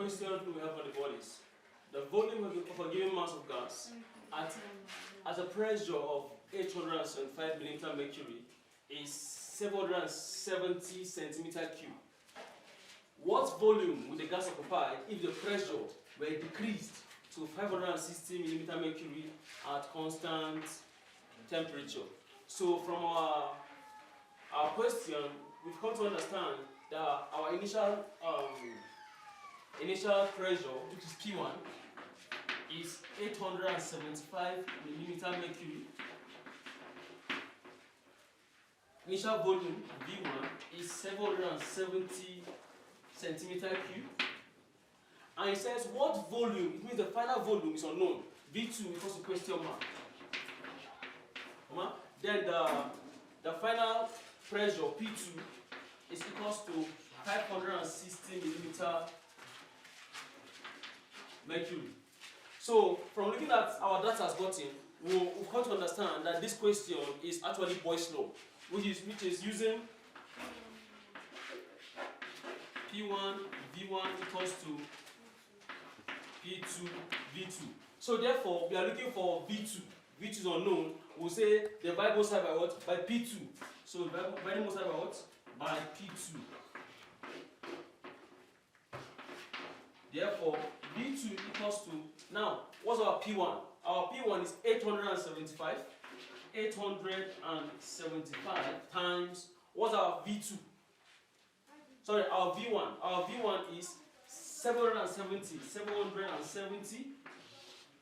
question we have on the board is the volume of a given mass of gas at a pressure of 875 millimeter mercury is 770 centimeter cube. What volume would the gas occupy if the pressure were decreased to 560 millimeter mercury at constant temperature? So from our question, we've come to understand that our initial pressure, which is P1, is 875 millimeter mercury. Initial volume V1 is 770 centimeter cube. And it says what volume, it means the final volume is unknown. V2 equals to question mark. Then the final pressure P2 is equals to 560 millimeter mercury. So from looking at our data as gotten, we've come to understand that this question is actually Boyle's law, which is using P1 V1 equals to P2 V2. So therefore, we are looking for V2. V2 is unknown. We'll say divide both sides by what? By P2. So dividing both sides by what? By P2. Therefore, V2 equals to, now, what's our P1? Our P1 is 875. 875 times, what's our V2? Sorry, our V1. Our V1 is 770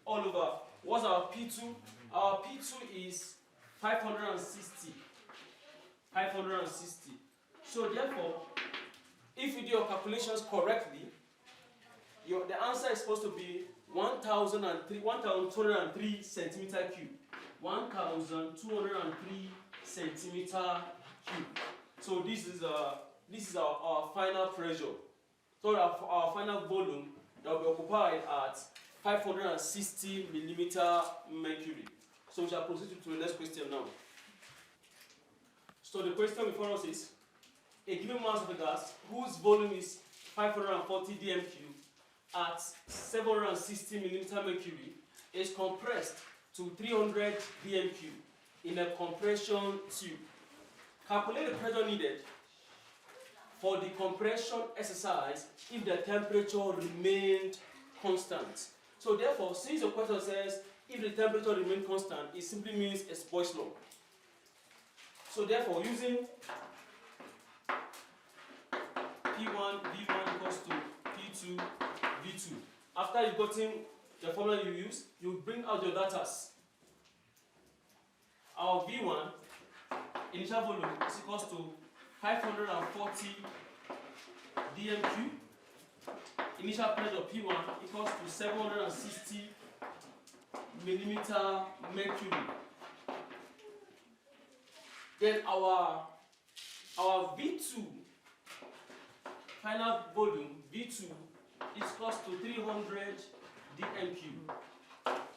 all over. What's our P2? Our P2 is 560. 560. So therefore, if you do your calculations correctly, the answer is supposed to be 1,203 centimeter cube. 1,203 centimeter cube. So this is our final pressure. So our final volume that will be occupied at 560 millimeter mercury. So we shall proceed to the next question now. So the question before us is, a given mass of a gas whose volume is 540 dm cube at 760 millimeter mercury is compressed to 300 dm cube in a compression tube. Calculate the pressure needed for the compression exercise if the temperature remained constant. So therefore, since the question says if the temperature remains constant, it simply means it's Boyle's law. So therefore, using P1 V1 equals to P2 V2. After you've gotten the formula you use, you bring out your data. Our V1 initial volume is equals to 540 dm cube. Initial pressure P1 equals to 760 millimeter mercury. Then our V2 final volume V2 is equals to 300 dm cube.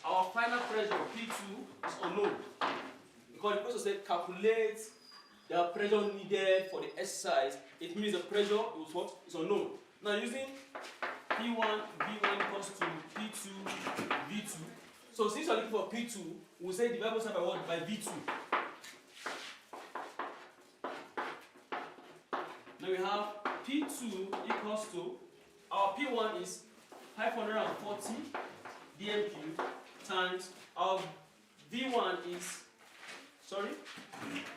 Our final pressure P2 is unknown because the question said calculate the pressure needed for the exercise. It means the pressure is what? Is unknown. Now using P1 V1 equals to P2 V2. So since we're looking for P2, we'll say divide both sides by what? By V2. Now we have P2 equals to, our P1 is 540 dm cube times our V1 is,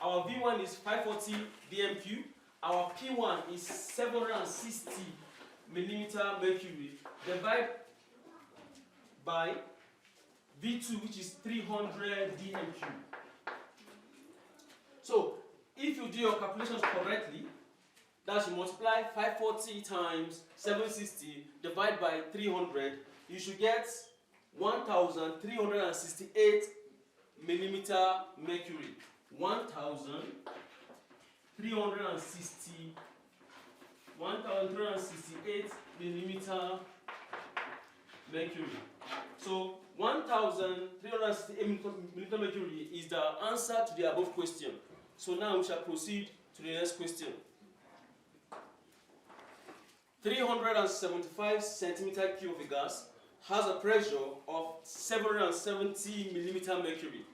our V1 is 540 dm cube, our P1 is 760 millimeter mercury, divide by V2 which is 300 dm cube. So if you do your calculations correctly, that should multiply 540 times 760 divided by 300, you should get 1,368 millimeter mercury. 1,368 millimeter mercury. So 1,368 millimeter mercury is the answer to the above question. So now we shall proceed to the next question. 375 centimeter cube of a gas has a pressure of 770 millimeter mercury.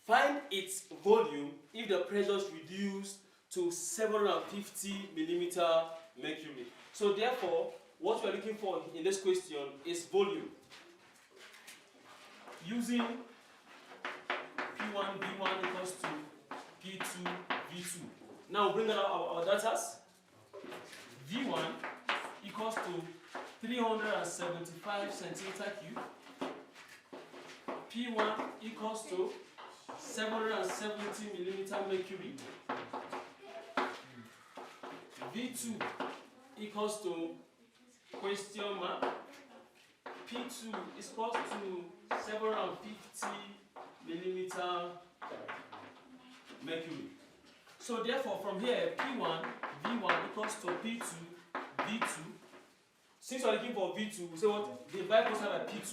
Find its volume if the pressure is reduced to 750 millimeter mercury. So therefore, what we are looking for in this question is volume. Using P1, V1 equals to P2, V2. Now bring out our data. V1 equals to 375 centimeter cube. P1 equals to 770 millimeter mercury. V2 equals to question mark. P2 is equal to 750 millimeter mercury. So therefore, from here, P1, V1 equals to P2, V2. Since we're looking for V2, we say what? Divide both sides by P2.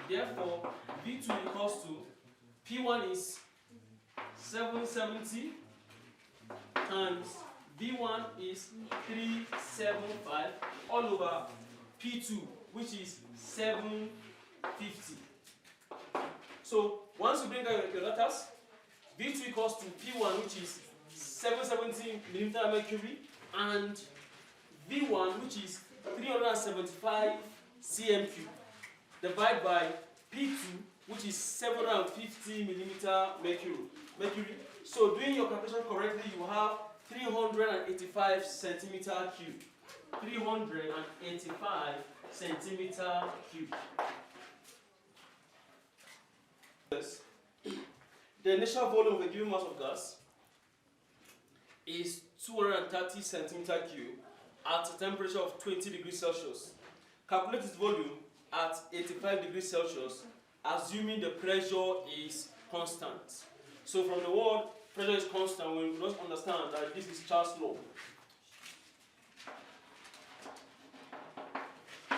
Therefore, V2 equals to P1 is 770 times V1 is 375 all over P2, which is 750. So once you bring out your letters, V2 equals to P1, which is 770 millimeter mercury, and V1, which is 375 cm cube, divided by P2, which is 750 millimeter mercury. So doing your calculation correctly, you have 385 centimeter cube. 385 centimeter cube. The initial volume of a given mass of gas is 230 centimeter cube at a temperature of 20 degrees Celsius. Calculate its volume at 85 degrees Celsius, assuming the pressure is constant. So from the word pressure is constant, we must understand that this is Charles' law.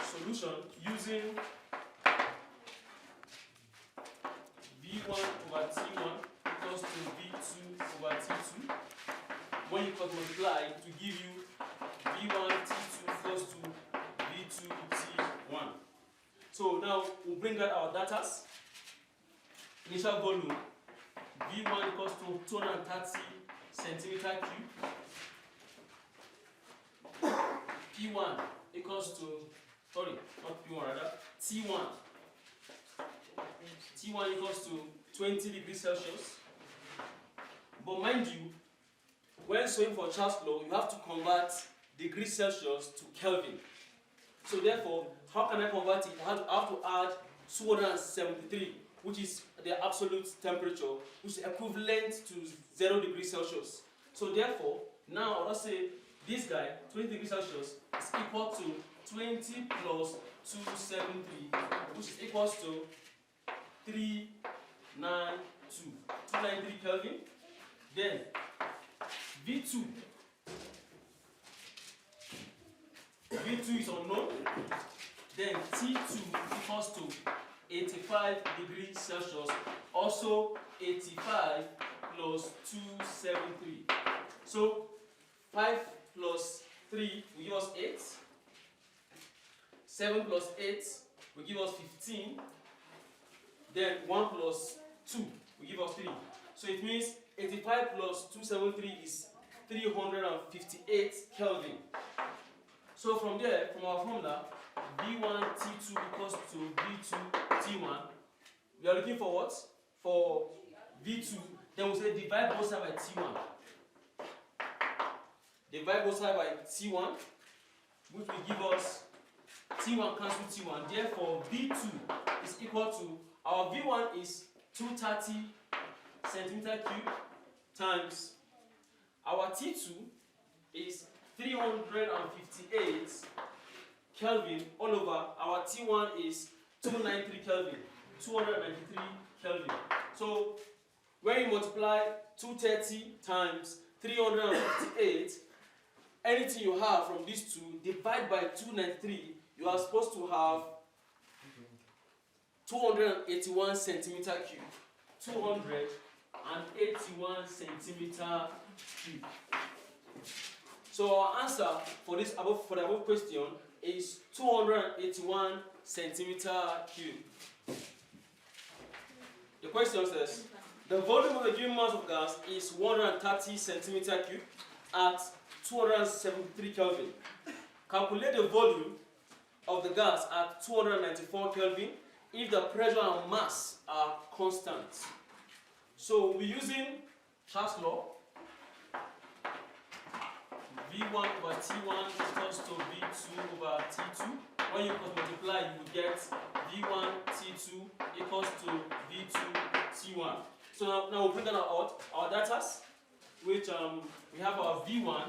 Solution using V1 over T1 equals to V2 over T2. When you multiply, it will give you V1 T2 equals to V2 T1. So now we'll bring out our data. Initial volume V1 equals to 230 centimeter cube. P1 equals to, sorry, not P1 rather, T1. T1 equals to 20 degrees Celsius. But mind you, when solving for Charles' law, you have to convert degrees Celsius to Kelvin. So therefore, how can I convert it? I have to add 273, which is the absolute temperature, which is equivalent to 0 degrees Celsius. So therefore, now let's say this guy, 20 degrees Celsius, is equal to 20 plus 273, which is equals to 293 Kelvin. Then V2 is unknown. Then T2 equals to 85 degrees Celsius, also 85 plus 273. So 5 plus 3 will give us 8. 7 plus 8 will give us 15. Then 1 plus 2 will give us 3. So it means 85 plus 273 is 358 Kelvin. So from there, from our formula, V1 T2 equals to V2 T1. We are looking for what? For V2. Then we say divide both sides by T1. Divide both sides by T1, which will give us T1 cancel T1. Therefore, V2 is equal to, our V1 is 230 centimeter cube times our T2 is 358 Kelvin all over our T1 is 293 Kelvin. 293 Kelvin. So when you multiply 230 times 358, anything you have from these two, divide by 293, you are supposed to have 281 centimeter cube. 281 281 centimeter cube. So our answer for the above question is 281 centimeter cube. The question says, the volume of the given mass of gas is 130 centimeter cube at 273 Kelvin. Calculate the volume of the gas at 294 Kelvin if the pressure and mass are constant. So we're using Charles' law. V1 over T1 equals to V2 over T2. When you multiply, you will get V1 T2 equals to V2 T1. So now we'll bring down our data, which we have our V1.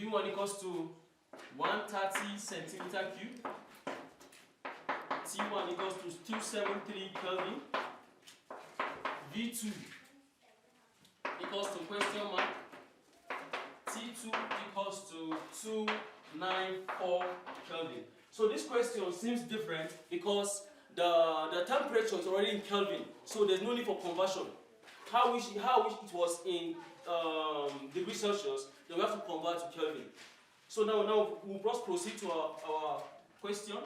V1 equals to 130 centimeter cube. T1 equals to 273 Kelvin. V2 equals to question mark. T2 equals to 294 Kelvin. So this question seems different because the temperature is already in Kelvin, so there's no need for conversion. How wish it was in degrees Celsius, then we have to convert to Kelvin. So now we'll just proceed to our question,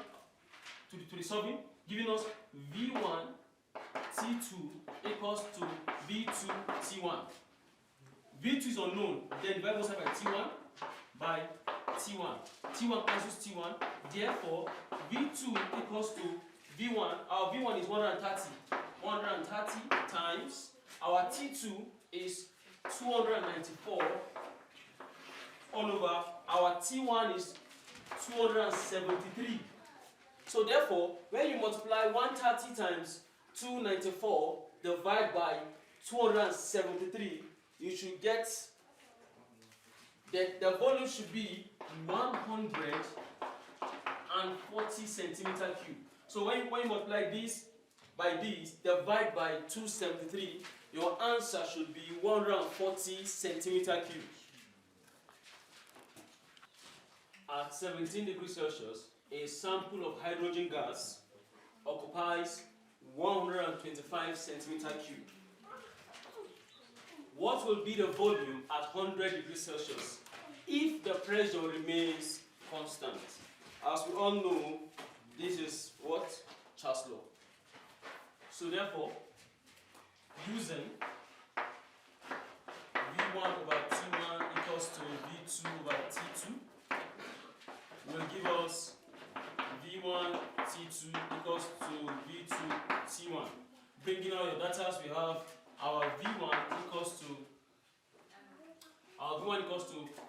to the solving, giving us V1 T2 equals to V2 T1. V2 is unknown, then divide both sides by T1. T1 cancels T1, therefore V2 equals to V1. Our V1 is 130. 130 times our T2 is 294 all over our T1 is 273. So therefore, when you multiply 130 times 294 divided by 273, you should get that the volume should be 140 centimeter cube. So when you multiply this by this, divide by 273, your answer should be 140 centimeter cube. At 17 degrees Celsius, a sample of hydrogen gas occupies 125 centimeter cube. What will be the volume at 100 degrees Celsius if the pressure remains constant? As we all know, this is what? Charles' law. So therefore, using V1 over T1 equals to V2 over T2 will give us V1 T2 equals to V2 T1. Bringing out your data, we have our V1 equals to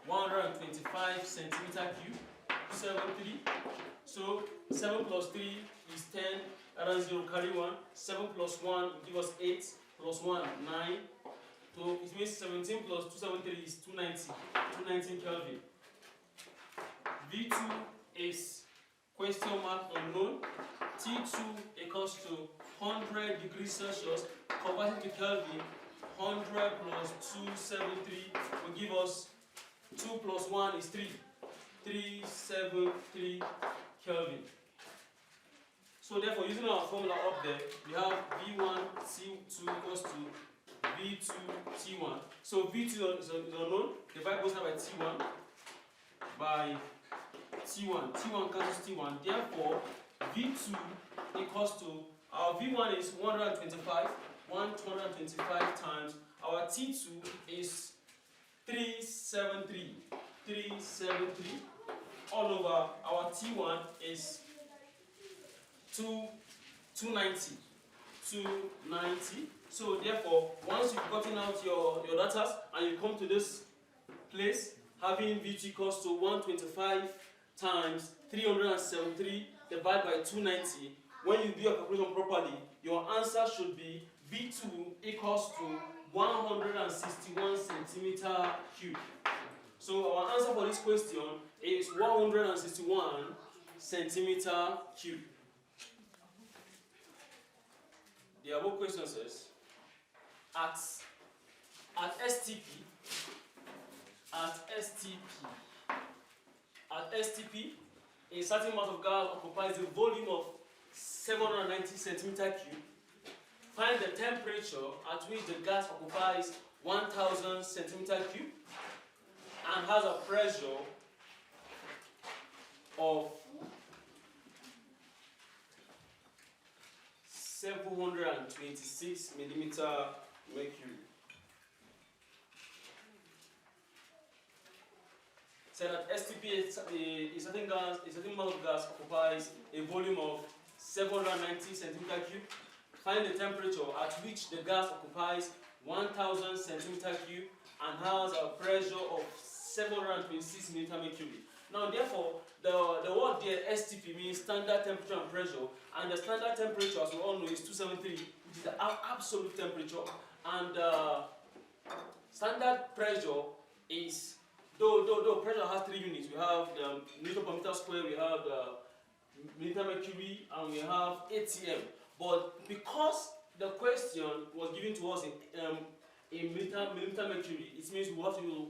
125 centimeter cube, 73. So 7 plus 3 is 10, add 0, carry 1. 7 plus 1 will give us 8, plus 1, 9. So it means 17 plus 273 is 290 Kelvin. V2 is question mark unknown. T2 equals to 100 degrees Celsius, converted to Kelvin. 100 plus 273 will give us 2 plus 1 is 3. 373 Kelvin. So therefore, using our formula up there, we have V1 T2 equals to V2 T1. So V2 is unknown. Divide both sides by T1 by T1. T1 cancels T1. Therefore, V2 equals to our V1 is 125. 125 times our T2 is 373. 373 all over our T1 is 290. 290. So therefore, once you've gotten out your data and you come to this place, having V2 equals to 125 times 373 divided by 290, when you do your calculation properly, your answer should be V2 equals to 161 centimeter cube. So our answer for this question is 161 centimeter cube. The above question says, at STP, a certain amount of gas occupies the volume of 790 centimeter cube Find the temperature at which the gas occupies 1000 centimeter cube and has a pressure of 726 millimeter mercury. Say that STP is a certain amount of gas occupies a volume of 790 centimeter cube. Find the temperature at which the gas occupies 1000 centimeter cube and has a pressure of 726 millimeter mercury. Now, therefore, the word there STP means standard temperature and pressure, and the standard temperature, as we all know, is 273, which is the absolute temperature, and standard pressure is, though pressure has 3 units. We have the meter per meter square, we have the millimeter mercury, and we have ATM. But because the question was given to us in millimeter mercury, it means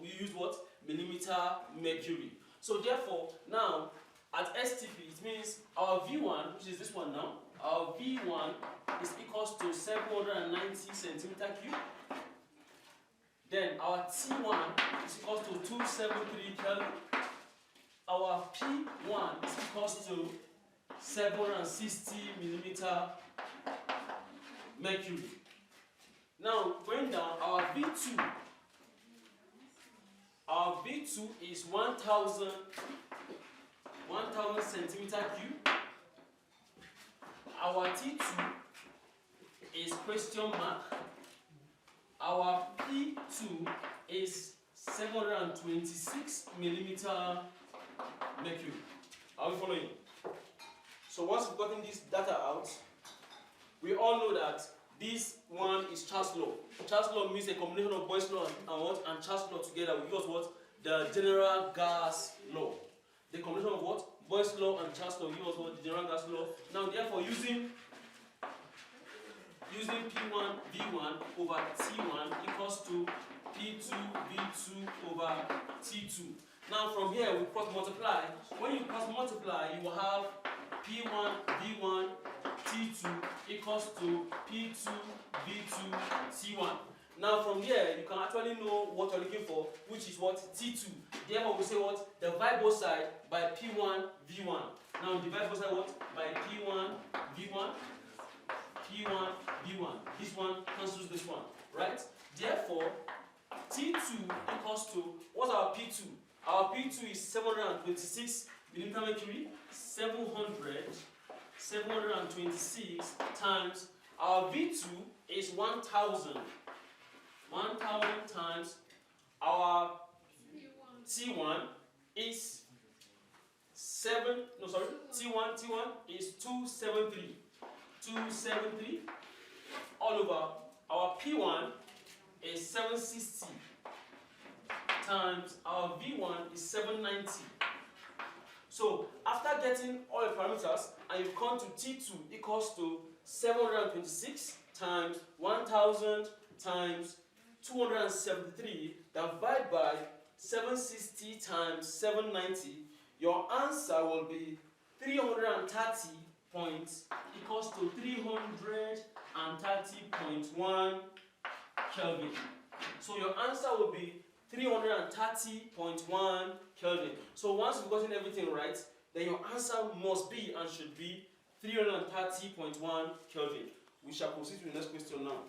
we use what? Millimeter mercury. So therefore, now at STP, it means our V1, which is this one now, our V1 is equals to 790 centimeter cube. Then our T1 is equals to 273 Kelvin. Our P1 is equals to 760 millimeter mercury. Now going down, our V2 is 1000 centimeter cube. Our T2 is question mark. Our P2 is 726 millimeter mercury. Are we following? So once we've gotten this data out, we all know that this one is Charles' law. Charles' law means a combination of Boyle's law and Charles' law together will give us what? The general gas law. The combination of what? Boyle's law and Charles' law will give us what? The general gas law. Now therefore using P1 V1 over T1 equals to P2 V2 over T2. Now from here we cross multiply. When you cross multiply, you will have P1 V1 T2 equals to P2 V2 T1. Now from here you can actually know what you're looking for, which is what? T2. Therefore we say what? Divide both sides by P1 V1. Now divide both sides what? By P1 V1. P1 V1. This one cancels this one, right? Therefore T2 equals to, what's our P2? Our P2 is 726 millimeter mercury. 726 times our V2 is 1000. 1000 times our T1 is T1 is 273. 273 all over our P1 is 760 times our V1 is 790. So after getting all the parameters and you come to T2 equals to 726 times 1000 times 273 divided by 760 times 790, your answer will be 330 points equals to 330.1 Kelvin. So your answer will be 330.1 Kelvin. So once you've gotten everything right, then your answer must be and should be 330.1 Kelvin. We shall proceed to the next question now.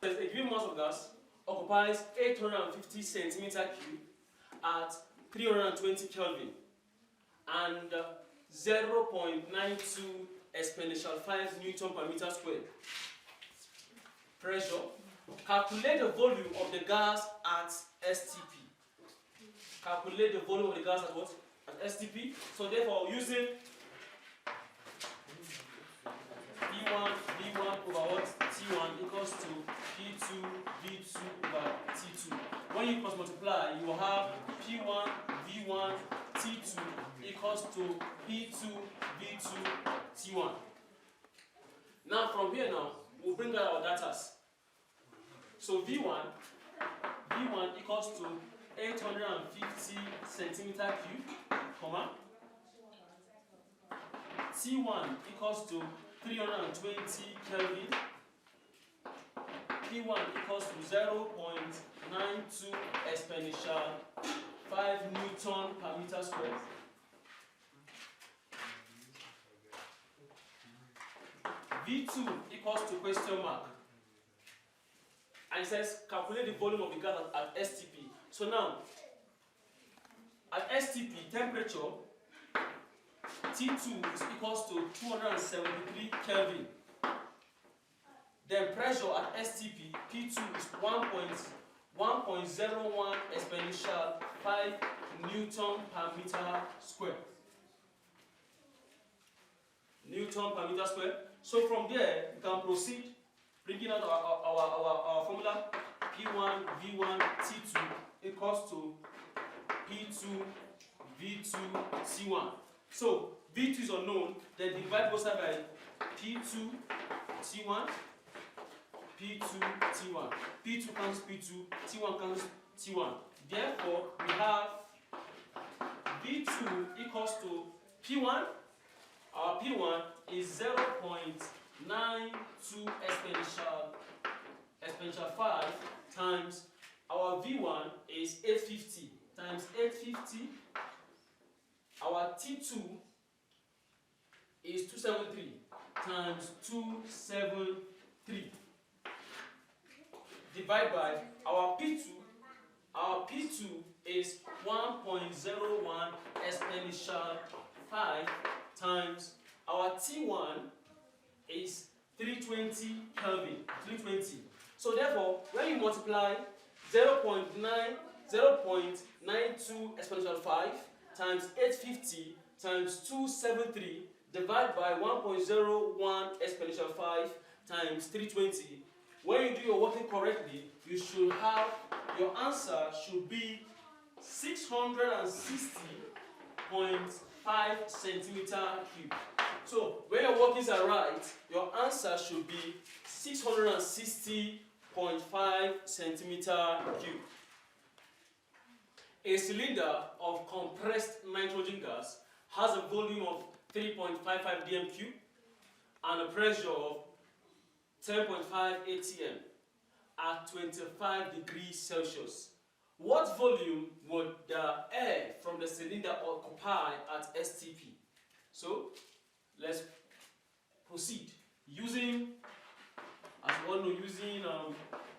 A given mass of gas occupies 850 centimeter cube at 320 Kelvin and 0.92 exponential 5 Newton per meter squared. Pressure. Calculate the volume of the gas at STP. Calculate the volume of the gas at what? At STP. So therefore, using P1 V1 over what? T1 equals to P2 V2 over T2. When you cross multiply, you will have P1 V1 T2 equals to P2 V2 T1. Now from here now, we'll bring out our data. So V1 equals to 850 centimeter cube, comma. T1 equals to 320 Kelvin, P1 equals to 0.92 exponential 5 Newton per meter squared. V2 equals to question mark. And it says calculate the volume of the gas at STP. So now, at STP, temperature T2 is equals to 273 Kelvin. Then pressure at STP, P2 is 1.01 exponential 5 Newton per meter square. Newton per meter square. So from there, we can proceed bringing out our formula. P1 V1 T2 equals to P2 V2 T1. So V2 is unknown, then divide both sides by P2 T1, P2 T1. P2 comes P2, T1 comes T1. Therefore, we have V2 equals to P1. Our P1 is 0.92 exponential 5 times our V1 is 850 times 850. Our T2 is 273 times 273. Divide by our P2. Our P2 is 1.01 exponential 5 times our T1 is 320 Kelvin. 320. So therefore, when you multiply 0.92 exponential 5 times 850 times 273 divided by 1.01 exponential 5 times 320, when you do your working correctly, you should have, your answer should be 660.5 centimeter cube. So when your workings are right, your answer should be 660.5 centimeter cube. A cylinder of compressed nitrogen gas has a volume of 3.55 dm cube and a pressure of 10.5 atm at 25 degrees Celsius. What volume would the air from the cylinder occupy at STP? So let's proceed using, as we all know, using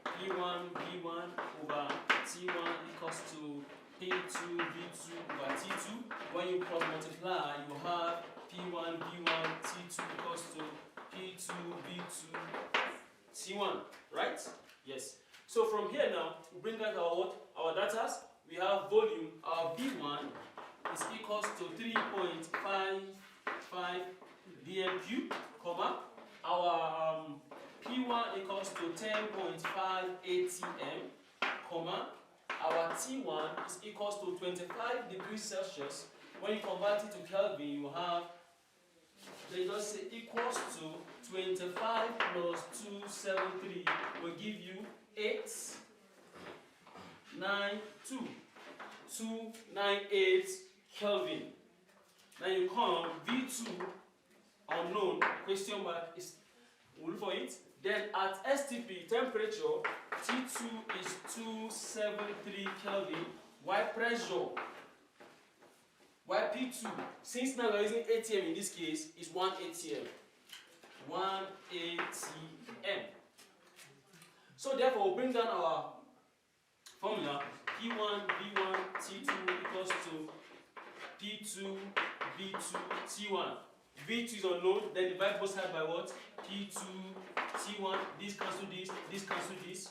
P1 V1 over T1 equals to P2 V2 over T2. When you cross multiply, you have P1 V1 T2 equals to P2 V2 T1, right? Yes. So from here now, we bring out our what? Our data. We have volume. Our V1 is equals to 3.55 dm cube, comma. Our P1 equals to 10.5 atm, comma. Our T1 is equals to 25 degrees Celsius. When you convert it to Kelvin, you have, they just say equals to 25 plus 273 will give you 298 Kelvin. Then you come V2 unknown, question mark, is, we'll look for it. Then at STP temperature, T2 is 273 Kelvin, while pressure, while P2, since now we're using ATM in this case, is 1 ATM. 1 ATM. So therefore, we'll bring down our formula. P1 V1 T2 equals to P2 V2 T1. V2 is unknown, then divide both sides by what? P2 T1. This cancel this, this cancel this.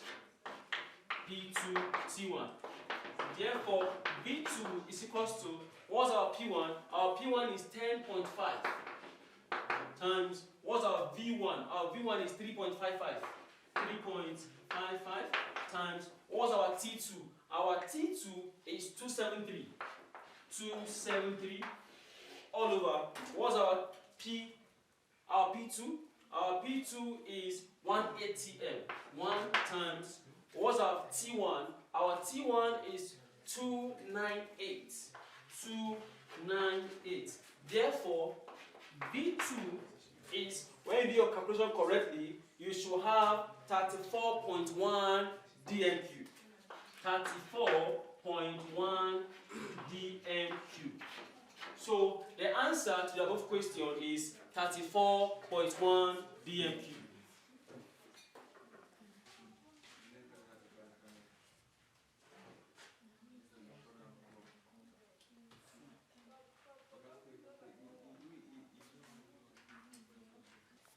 P2 T1. Therefore, V2 is equals to, what's our P1? Our P1 is 10.5 times, what's our V1? Our V1 is 3.55. 3.55 times, what's our T2? Our T2 is 273. 273 all over. What's our P? Our P2? Our P2 is 1 ATM. 1 times, what's our T1? Our T1 is 298. 298. Therefore, V2 is, when you do your calculation correctly, you should have 34.1 dm cube. 34.1 dm cube. So the answer to the above question is 34.1 dm cube.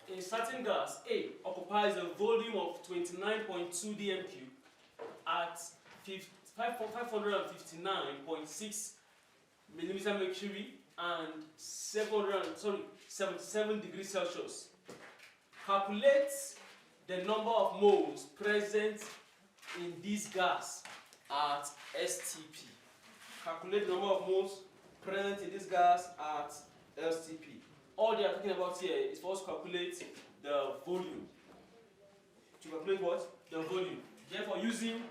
A certain gas A occupies a volume of 29.2 dm cube at 559.6 millimeter mercury and 77 degrees Celsius. Calculate the number of moles present in this gas at STP. Calculate the number of moles present in this gas at STP. All they are talking about here is for us to calculate the volume. To calculate what? The volume. Therefore, using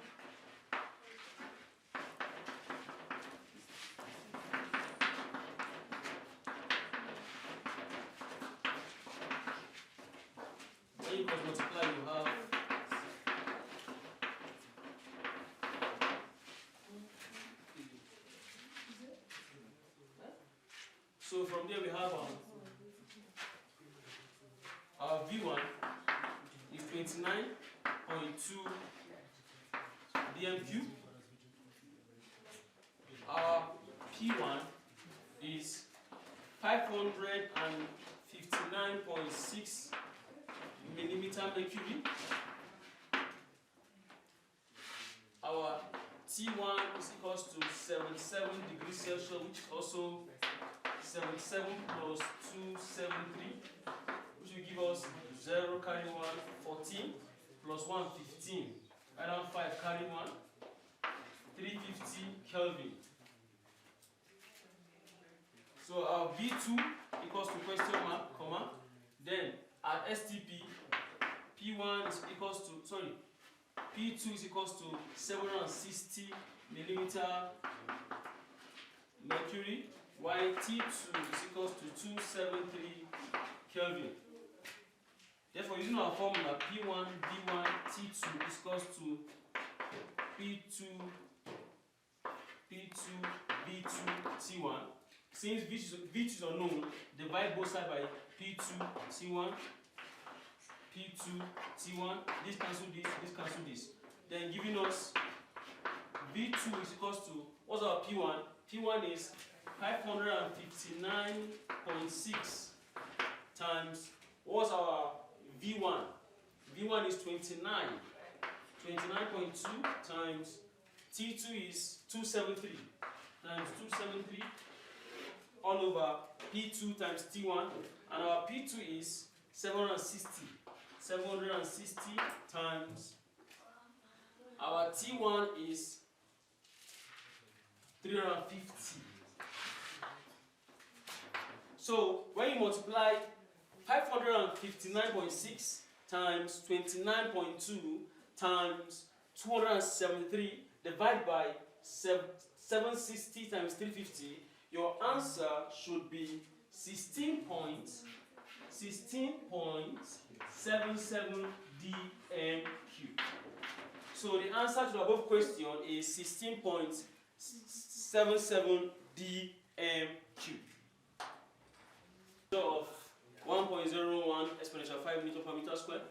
when you multiply, you have so from there we have our V1 is 29.2 dm cube. Our P1 is 559.6 millimeter mercury. Our T1 is equals to 77 degrees Celsius, which is also 77 plus 273. Which will give us 0 carry 1, 14, plus 1, 15. Around 5 carry 1, 350 Kelvin. So our V2 equals to question mark, comma. Then at STP, P1 is equals to, P2 is equals to 760 millimeter mercury, while T2 is equals to 273 Kelvin. Therefore, using our formula P1 V1 T2 is equals to P2 V2 T1. Since V2 is unknown, divide both sides by P2 T1, P2 T1. This cancel this, this cancel this. Then giving us V2 is equals to, what's our P1? P1 is 559.6 times, what's our V1? V1 is 29.2 times T2 is 273 times 273 all over P2 times T1, and our P2 is 760 times our T1 is 350. So when you multiply 559.6 times 29.2 times 273 divided by 760 times 350, your answer should be 16.77 dm cube. So the answer to the above question is 16.77 dm cube. Of 1.01 exponential 5 meter per meter square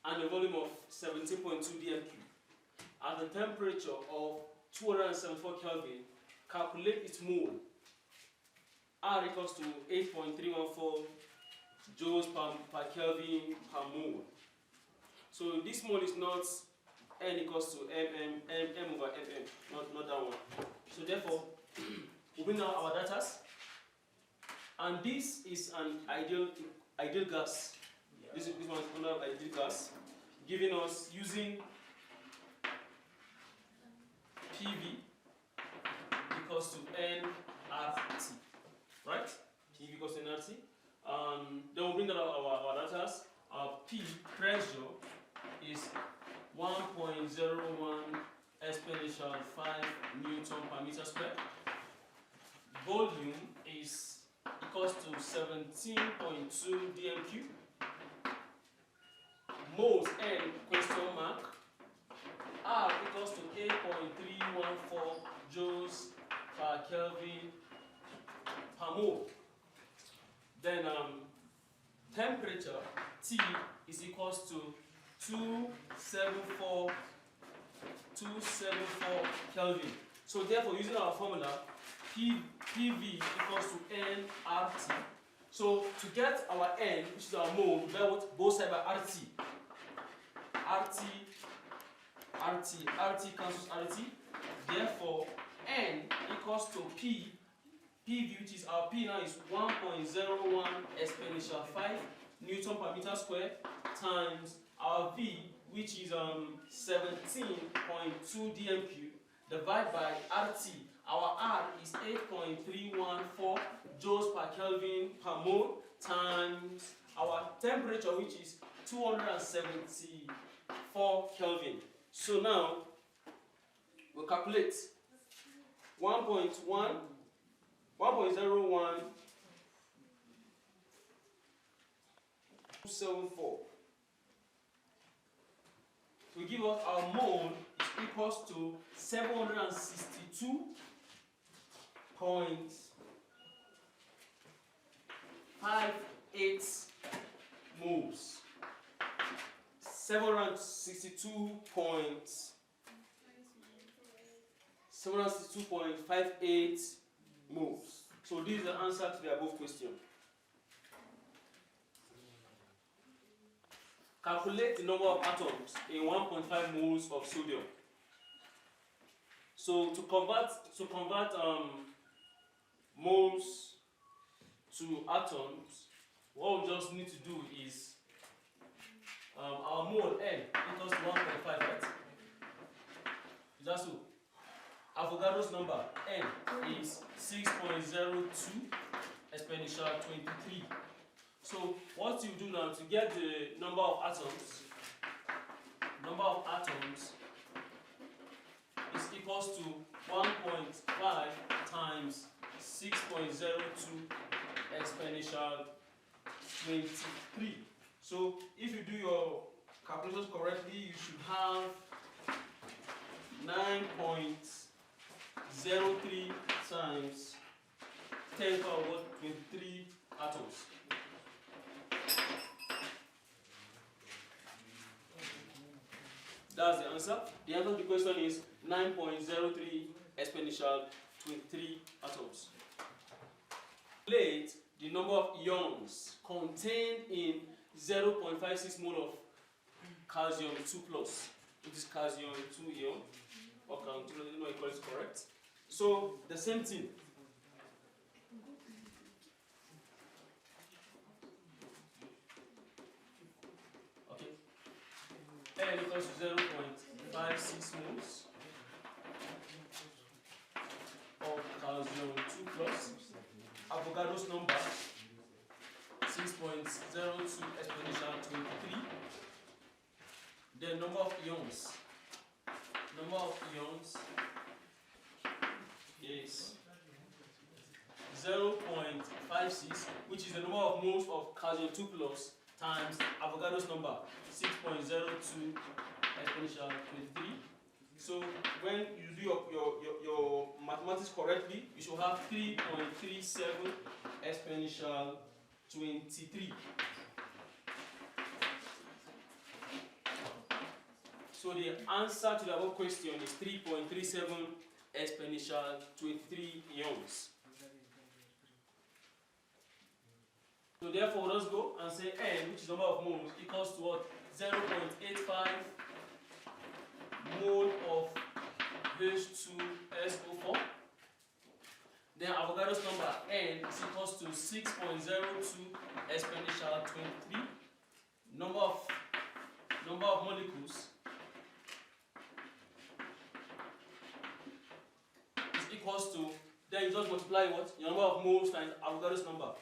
and a volume of 17.2 dm cube at the temperature of 274 Kelvin, calculate its mole. R equals to 8.314 joules per Kelvin per mole. So this mole is not N equals to M over MM, not that one. So therefore, we bring out our data. And this is an ideal gas. This one is another ideal gas, giving us using PV equals to nRT, right? PV equals to nRT. Then we'll bring out our data. Our P pressure is 1.01 exponential 5 Newton per meter square. Volume is equals to 17.2 dm cube. moles n question mark R equals to 8.314 joules per Kelvin per mole. Then temperature T is equals to 274 Kelvin. So therefore, using our formula, PV equals to nRT. So to get our N, which is our mole, we divide both sides by RT. RT cancels RT. Therefore, N equals to PV, which is our P now is 1.01 exponential 5 Newton per meter square times our V, which is 17.2 dm3, divided by RT. Our R is 8.314 joules per Kelvin per mole times our temperature, which is 274 Kelvin. So now we calculate 1.01 274. We give us our mole is equals to 762.58 moles. 762.58 moles. So this is the answer to the above question. Calculate the number of atoms in 1.5 moles of sodium. So to convert moles to atoms, what we just need to do is our mole N equals to 1.5, right? Is that so? Avogadro's number N is 6.02 exponential 23. So what you do now to get the number of atoms is equals to 1.5 times 6.02 exponential 23. So if you do your calculations correctly, you should have 9.03 times 10 to the power 23 atoms. That's the answer. The answer to the question is 9.03 exponential 23 atoms. Calculate the number of ions contained in 0.56 mole of calcium 2 plus. It is calcium 2 ion. Or I don't know if it's correct. So the same thing. Okay. N equals to 0.56 moles of calcium 2 plus. Avogadro's number 6.02 exponential 23. The number of ions. Is 0.56, which is the number of moles of calcium 2 plus times Avogadro's number 6.02 exponential 23. So when you do your mathematics correctly, you should have 3.37 exponential 23. So the answer to the above question is 3.37 exponential 23 ions. So therefore, let's go and say N, which is the number of moles, equals to what? 0.85 mole of H2SO4. Then Avogadro's number N is equals to 6.02 exponential 23. Number of molecules is equals to, then you just multiply what? Your number of moles times Avogadro's number.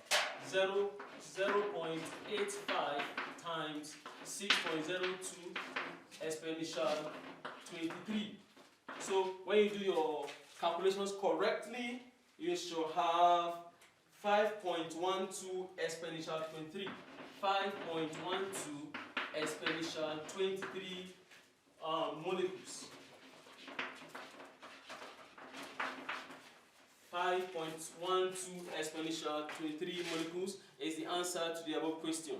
0.85 times 6.02 exponential 23. So when you do your calculations correctly, you should have 5.12 exponential 23. 5.12 exponential 23 molecules. 5.12 exponential 23 molecules is the answer to the above question.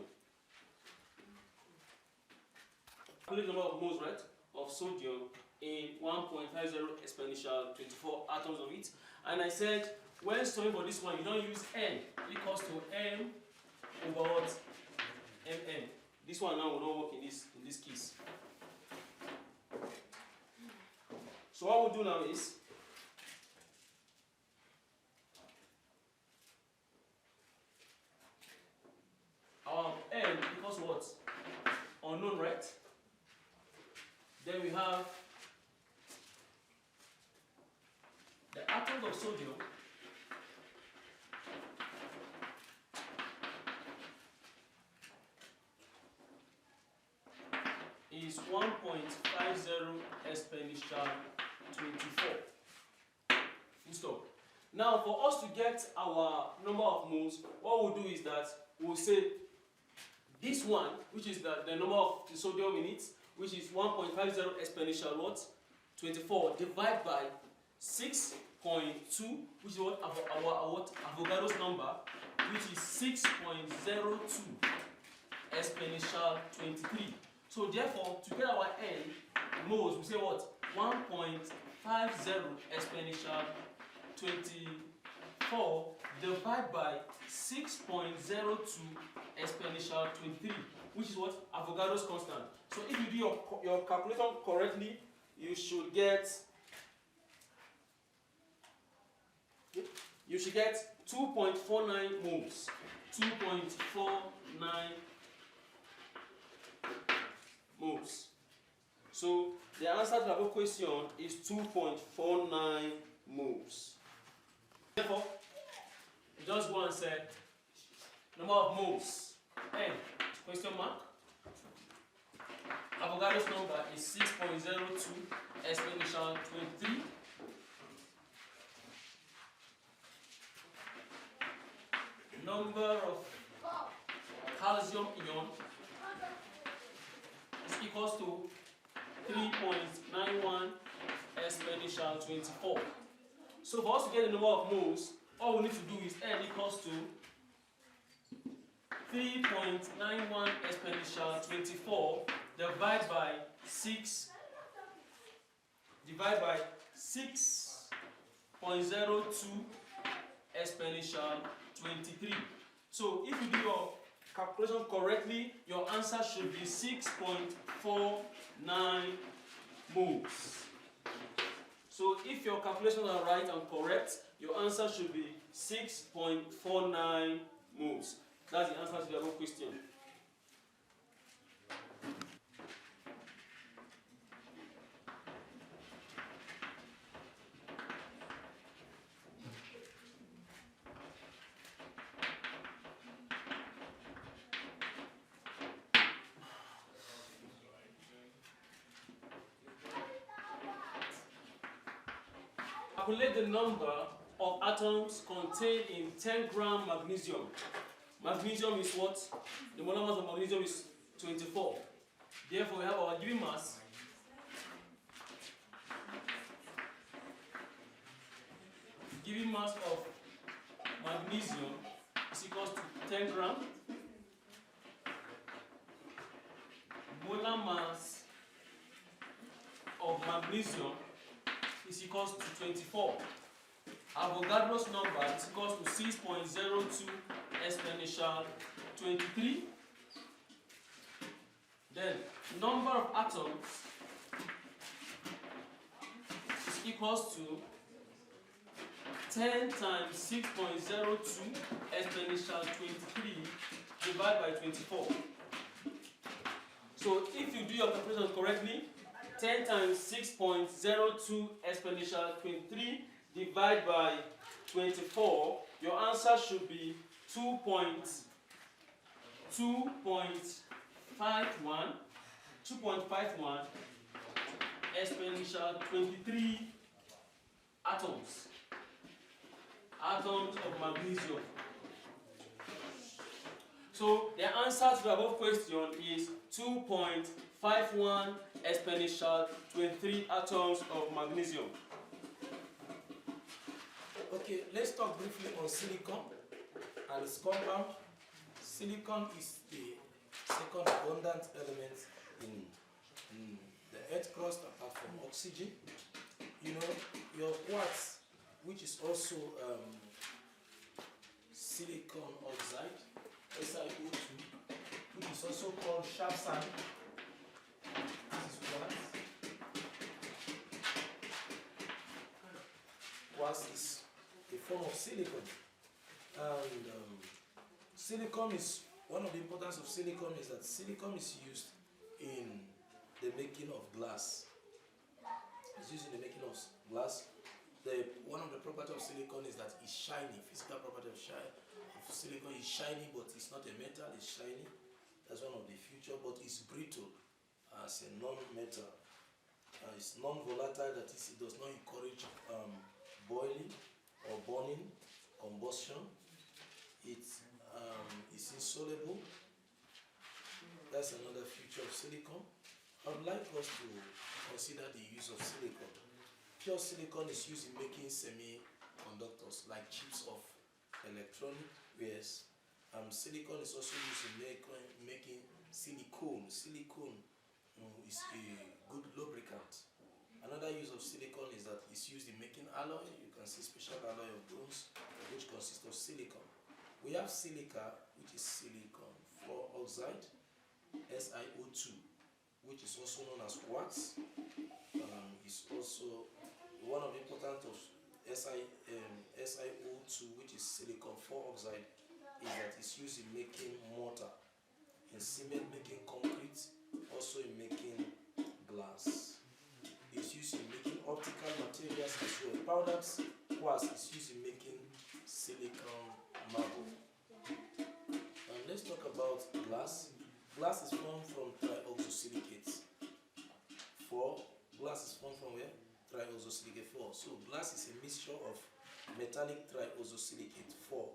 Calculate the number of moles, right, of sodium in 1.50 exponential 24 atoms of it. And I said, when solving for this one, you don't use n equals to m over what? mm. This one now will not work in this case. So what we'll do now is, our m equals what? Unknown, right? Then we have the atoms of sodium is 1.50 exponential 24. Full stop. Now, for us to get our number of moles, what we'll do is that we'll say this one, which is the number of the sodium in it, which is 1.50 exponential what? 24, divide by 6.2, which is what our Avogadro's number, which is 6.02 exponential 23. So therefore, to get our n moles, we say what? 1.50 exponential 24 divided by 6.02 exponential 23, which is what? Avogadro's constant. So if you do your calculation correctly, you should get 2.49 moles. 2.49 moles. So the answer to the above question is 2.49 moles. Therefore, just go and say number of moles. N question mark. Avogadro's number is 6.02 exponential 23. Number of calcium ion is equals to 3.91 exponential 24. So for us to get the number of moles, all we need to do is n equals to 3.91 exponential 24 divided by 6 6.02 exponential 23. So if you do your calculation correctly, your answer should be 6.49 moles. So if your calculations are right and correct, your answer should be 6.49 moles. That's the answer to the above question. Calculate the number of atoms contained in 10-gram magnesium. Magnesium is what? The molar mass of magnesium is 24. Therefore, we have our given mass. Given mass of magnesium is equals to 10 grams. Molar mass of magnesium is equals to 24. Avogadro's number is equals to 6.02 exponential 23. Then number of atoms is equals to 10 times 6.02 exponential 23 divided by 24. So if you do your calculation correctly, 10 times 6.02 exponential 23 divided by 24, your answer should be 2.51 exponential 23 atoms of magnesium. So the answer to the above question is 2.51 exponential 23 atoms of magnesium. Okay, let's talk briefly on silicon and its compound. Silicon is the second abundant element in the earth crust apart from oxygen. You know, your quartz, which is also silicon oxide, SiO2, which is also called sharp sand. This is quartz. Quartz is a form of silicon. And silicon is, one of the importance of silicon is that silicon is used in the making of glass. It's used in the making of glass. One of the properties of silicon is that it's shiny. Physical property of silicon is shiny, but it's not a metal, it's shiny. That's one of the features, but it's brittle as a non-metal. It's non-volatile, that is, it does not encourage boiling or burning, combustion. It's insoluble. That's another feature of silicon. I would like us to consider the use of silicon. Pure silicon is used in making semiconductors, like chips of electronic wares. Silicon is also used in making silicone. Silicone is a good lubricant. Another use of silicon is that it's used in making alloy. You can see special alloy of bronze, which consists of silicon. We have silica, which is silicon floor oxide, SiO2, which is also known as quartz. Is also one of the important of SiO2, which is silicon floor oxide, is that it's used in making mortar, in cement making concrete, also in making glass. It's used in making optical materials as well. Powdered quartz is used in making silicon marble. Let's talk about glass. Glass is formed from trioxosilicates. Glass is formed from where? Trioxosilicate 4. So glass is a mixture of metallic trioxosilicate 4.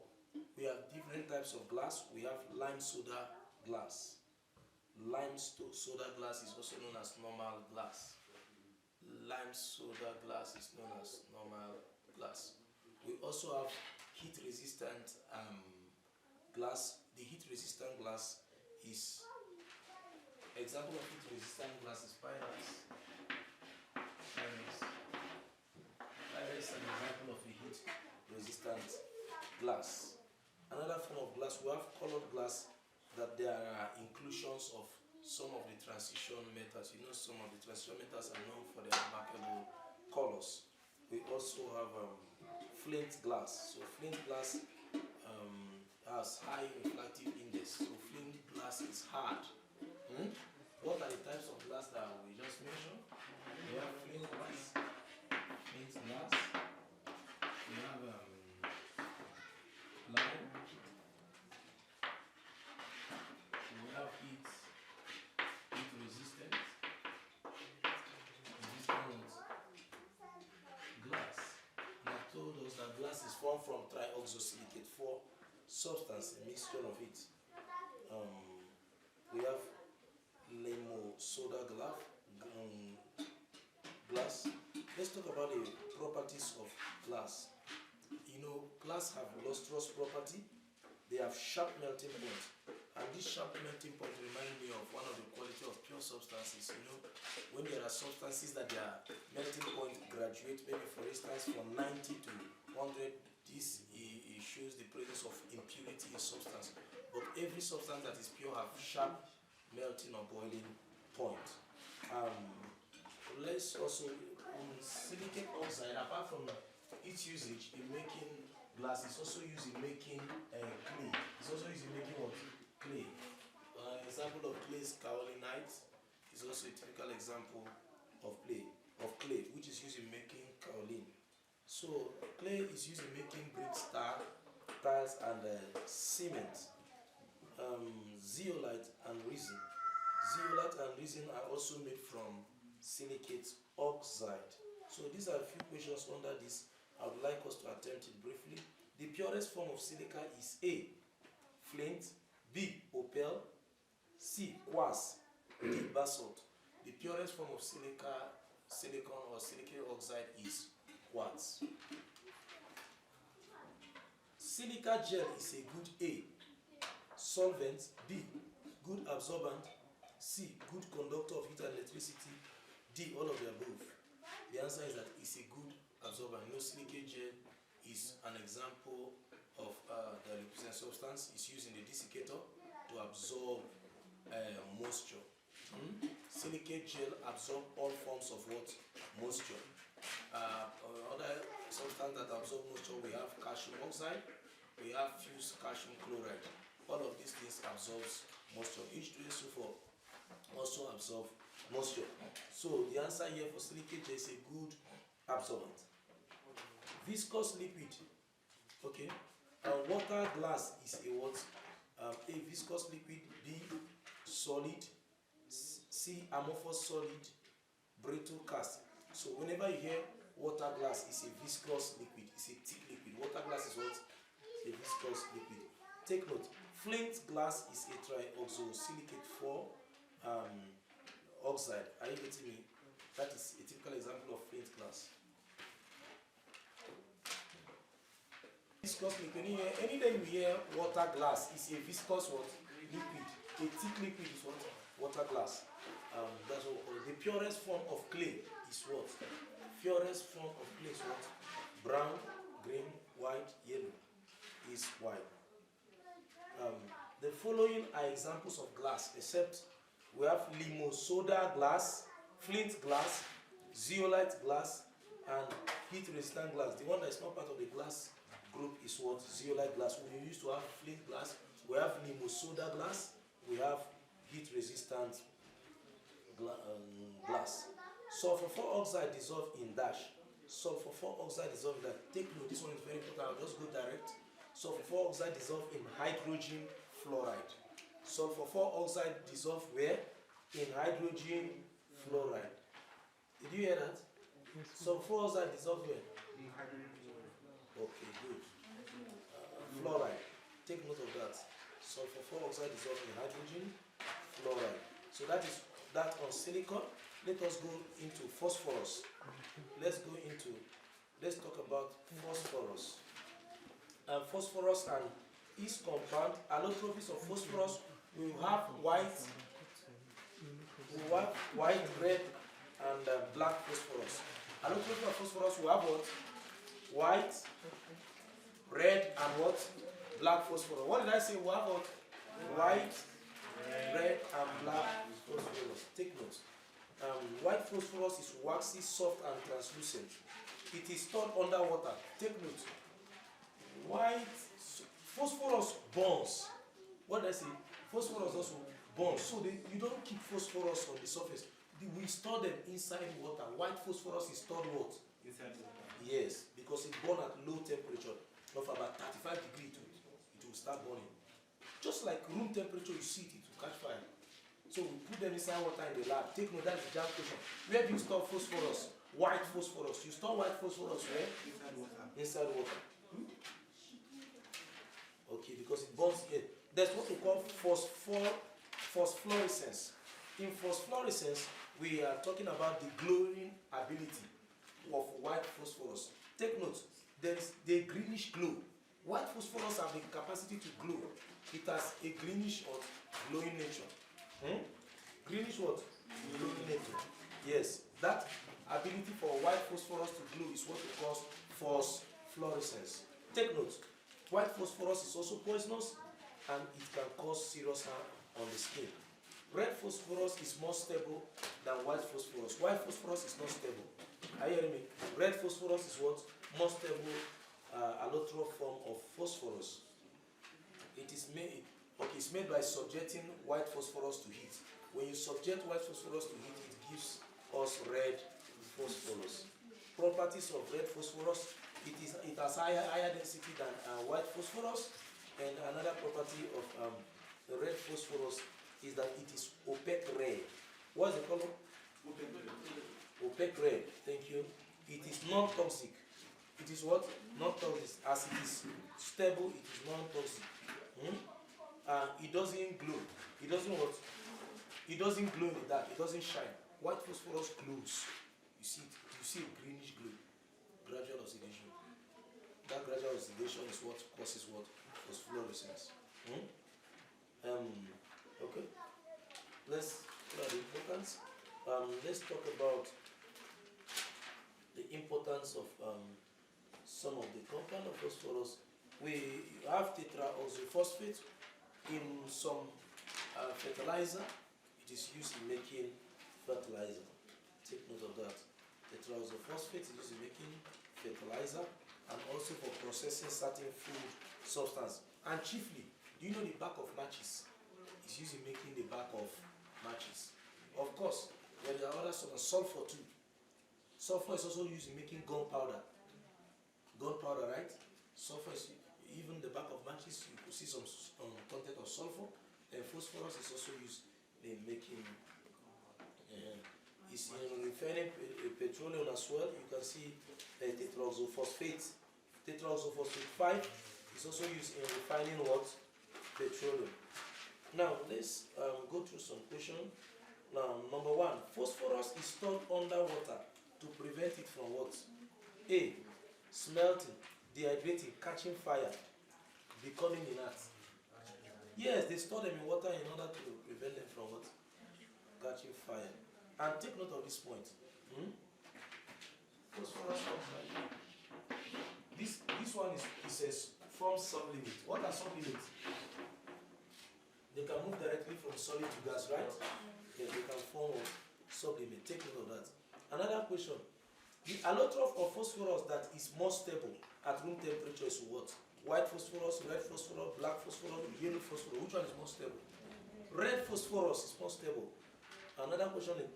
We have different types of glass. We have lime soda glass. Lime soda glass is also known as normal glass. Lime soda glass is known as normal glass. We also have heat resistant glass. The heat resistant glass is, example of heat resistant glass is pyrex. Pyrex is an example of a heat resistant glass. Another form of glass, we have colored glass, that there are inclusions of some of the transition metals. You know, some of the transition metals are known for their remarkable colors. We also have flint glass. So flint glass has high refractive index. So flint glass is hard. What are the types of glass that we just mentioned? We have flint glass. We have lime. We have heat resistant glass. And I told us that glass is formed from trioxosilicate 4 substance, a mixture of it. We have lime soda glass. Let's talk about the properties of glass. You know, glass have lustrous property. They have sharp melting point. And this sharp melting point reminds me of one of the quality of pure substances. You know, when there are substances that their melting point graduate, maybe for instance from 90 to 100, this shows the presence of impurity in substance. But every substance that is pure have sharp melting or boiling point. Let's also, silicate oxide, apart from its usage in making glass, is also used in making clay. It's also used in making what? Clay. Example of clay is kaolinite. Is also a typical example of clay, which is used in making kaolin. So clay is used in making bricks, tiles, and cement. Zeolite and resin. Zeolite and resin are also made from silicate oxide. So these are a few questions under this. I would like us to attempt it briefly. The purest form of silica is A, flint, B. Opal. C. Quartz. D. Basalt. The purest form of silicon or silicate oxide is quartz. Silica gel is a good A. Solvent. B. Good absorbent. C. Good conductor of heat and electricity. D. All of the above. The answer is that it's a good absorbent. You know, silicate gel is an example of the represent substance. It's used in the desiccator to absorb moisture. Silicate gel absorb all forms of what? Moisture. Other substances that absorb moisture, we have calcium oxide, we have fused calcium chloride. All of these things absorbs moisture. H2SO4 also absorb moisture. So the answer here for silicate gel is a good absorbent. Viscous liquid. Okay. Water glass is a what? A viscous liquid. B. Solid. C. Amorphous solid. Brittle cast. So whenever you hear water glass is a viscous liquid, it's a thick liquid. Water glass is what? A viscous liquid. Take note. Flint glass is a trioxosilicate 4 oxide. Are you getting me? That is a typical example of flint glass. Viscous liquid. Anytime you hear water glass, is a viscous what? Liquid. A thick liquid is what? Water glass. That's what the purest form of clay is what? Purest form of clay is what? Brown, green, white, yellow is white. The following are examples of glass, except we have limosoda glass, flint glass, zeolite glass, and heat resistant glass. The one that is not part of the glass group is what? Zeolite glass. We used to have flint glass, we have limosoda glass, we have heat resistant glass. Sulfur 4 oxide dissolved in dash. Sulfur 4 oxide dissolved in dash. Take note, this one is very important. I'll just go direct. Sulfur 4 oxide dissolved in hydrogen fluoride. Sulfur 4 oxide dissolved where? In hydrogen fluoride. Did you hear that? Yes, sulfur 4 oxide dissolved where? In hydrogen fluoride. Okay, good. Fluoride. Take note of that. Sulfur 4 oxide dissolved in hydrogen fluoride. So that is that on silicon. Let us go into phosphorus. Let's talk about phosphorus. Phosphorus and its compound, allotrophies of phosphorus, we have white, red, and black phosphorus. Allotrophy of phosphorus, we have what? White, red, and what? Black phosphorus. What did I say? We have what? White, red, and black phosphorus. Take note. White phosphorus is waxy, soft, and translucent. It is stored underwater. Take note. White phosphorus burns. What did I say? Phosphorus also burns. So you don't keep phosphorus on the surface. We store them inside water. White phosphorus is stored what? Inside water. Yes, because it burns at low temperature of about 35 degrees. It will start burning. Just like room temperature, you see it will catch fire. So we put them inside water in the lab. Take note, that's the Jamb question. Where do you store phosphorus? White phosphorus. You store white phosphorus where? Inside water. Inside water. Okay, because it burns here. There's what we call phosphorescence. In phosphorescence, we are talking about the glowing ability of white phosphorus. Take note, there is the greenish glow. White phosphorus has the capacity to glow. It has a greenish or glowing nature. Greenish what? Glowing nature. Yes, that ability for white phosphorus to glow is what we call phosphorescence. Take note, white phosphorus is also poisonous and it can cause serious harm on the skin. Red phosphorus is more stable than white phosphorus. White phosphorus is not stable. Are you hearing me? Red phosphorus is what? More stable allotrope form of phosphorus. It is made. Okay, it's made by subjecting white phosphorus to heat. When you subject white phosphorus to heat, it gives us red phosphorus. Properties of red phosphorus: it has higher density than white phosphorus, and another property of the red phosphorus is that it is opaque red. What is the color? Opaque red. Thank you. It is non-toxic. It is what? Non-toxic. As it is stable, it is non-toxic. it doesn't glow. It doesn't what? It doesn't glow in the dark. It doesn't shine. White phosphorus glows. You see it. You see a greenish glow. Gradual oxidation. That gradual oxidation is what causes what? Phosphorescence. Okay. Let's look at the importance. Let's talk about the importance of some of the compound of phosphorus. We have tetraoxophosphate in some fertilizer. It is used in making fertilizer. Take note of that. Tetraoxophosphate is used in making fertilizer and also for processing certain food substance. And chiefly, do you know the back of matches? It's used in making the back of matches. Of course, there are other substances, sulfur too. Sulfur is also used in making gunpowder. Gunpowder, right? Sulfur is, even the back of matches, you could see some content of sulfur. And phosphorus is also used in making, it's in refining petroleum as well. You can see tetraoxophosphate. Tetraoxophosphate 5 is also used in refining what? Petroleum. Now, let's go through some questions. Now, number 1, phosphorus is stored underwater to prevent it from what? A. Smelting, dehydrating, catching fire, becoming inert. Yes, they store them in water in order to prevent them from what? Catching fire. And take note of this point. Phosphorus oxide. This one is a form sublimate. What are sublimate? They can move directly from solid to gas, right? Yeah, they can form sublimate. Take note of that. Another question. The allotrope of phosphorus that is more stable at room temperature is what? White phosphorus, red phosphorus, black phosphorus, yellow phosphorus. Which one is more stable? Red phosphorus is more stable. Another question is,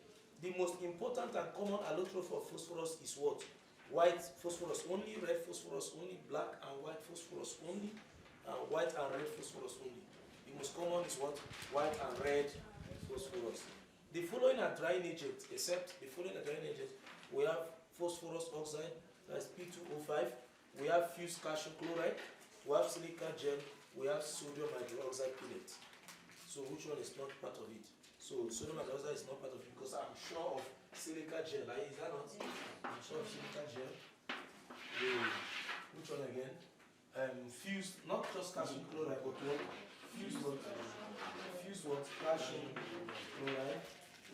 the most important and common allotrope of phosphorus is what? White phosphorus only, red phosphorus only, black and white phosphorus only, and white and red phosphorus only. The most common is what? White and red phosphorus. The following are drying agents, except the following are drying agents. We have phosphorus oxide, that's P2O5. We have fused calcium chloride. We have silica gel. We have sodium hydroxide pellet. So which one is not part of it? So sodium hydroxide is not part of it because I'm sure of silica gel. Is that not? I'm sure of silica gel. Which one again? Fused, not just calcium chloride, but what? Fused what? Fused what? Calcium chloride.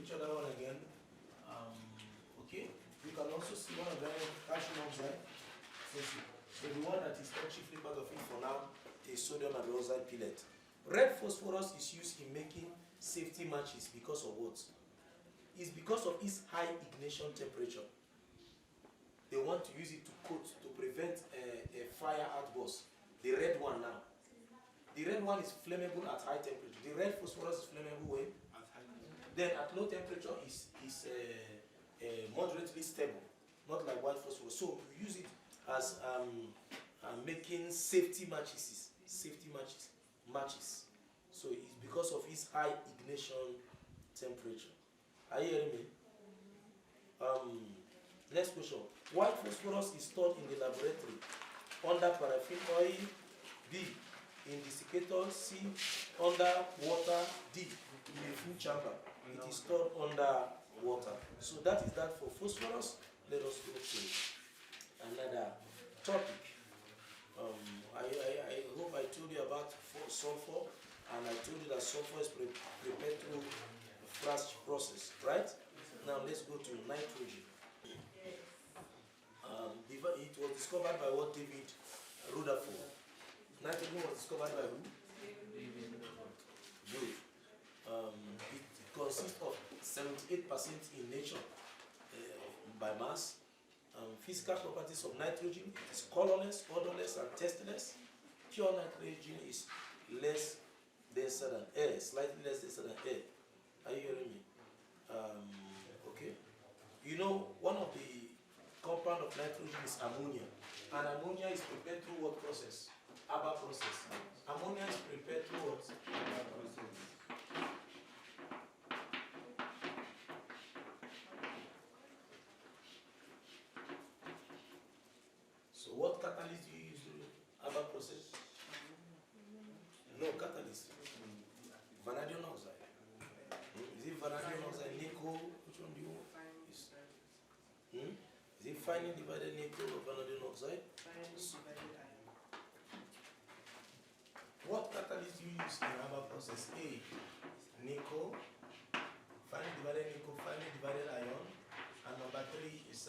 Which other one again? Okay. You can also see one of them, calcium oxide. So the one that is not chiefly part of it for now is sodium hydroxide pellet. Red phosphorus is used in making safety matches because of what? It's because of its high ignition temperature. They want to use it to coat to prevent a fire outburst. The red one now. The red one is flammable at high temperature. The red phosphorus is flammable when? At high temperature. Then at low temperature is moderately stable, not like white phosphorus. So we use it as making safety matches. Matches. So it's because of its high ignition temperature. Are you hearing me? Next question. White phosphorus is stored in the laboratory under paraffin oil. B. In desiccator. C. Under water. D. In a food chamber. It is stored under water. So that is that for phosphorus. Let us go to another topic. I hope I told you about sulfur, and I told you that sulfur is prepared through the flash process, right? Now let's go to nitrogen. It was discovered by what? David Rutherford. Nitrogen was discovered by who? Good. It consists of 78% in nature by mass. Physical properties of nitrogen: it is colorless, odorless, and tasteless. Pure nitrogen is less denser than air, slightly less denser than air. Are you hearing me? Okay. You know, one of the compound of nitrogen is ammonia, and ammonia is prepared through what process? Haber process. Ammonia is prepared through what? Haber process. So what catalyst do you use to Haber process? No catalyst. finely divided nickel or vanadium oxide. Finely divided iron. What catalyst do you use in our process? A, nickel, finely divided iron, and number 3 is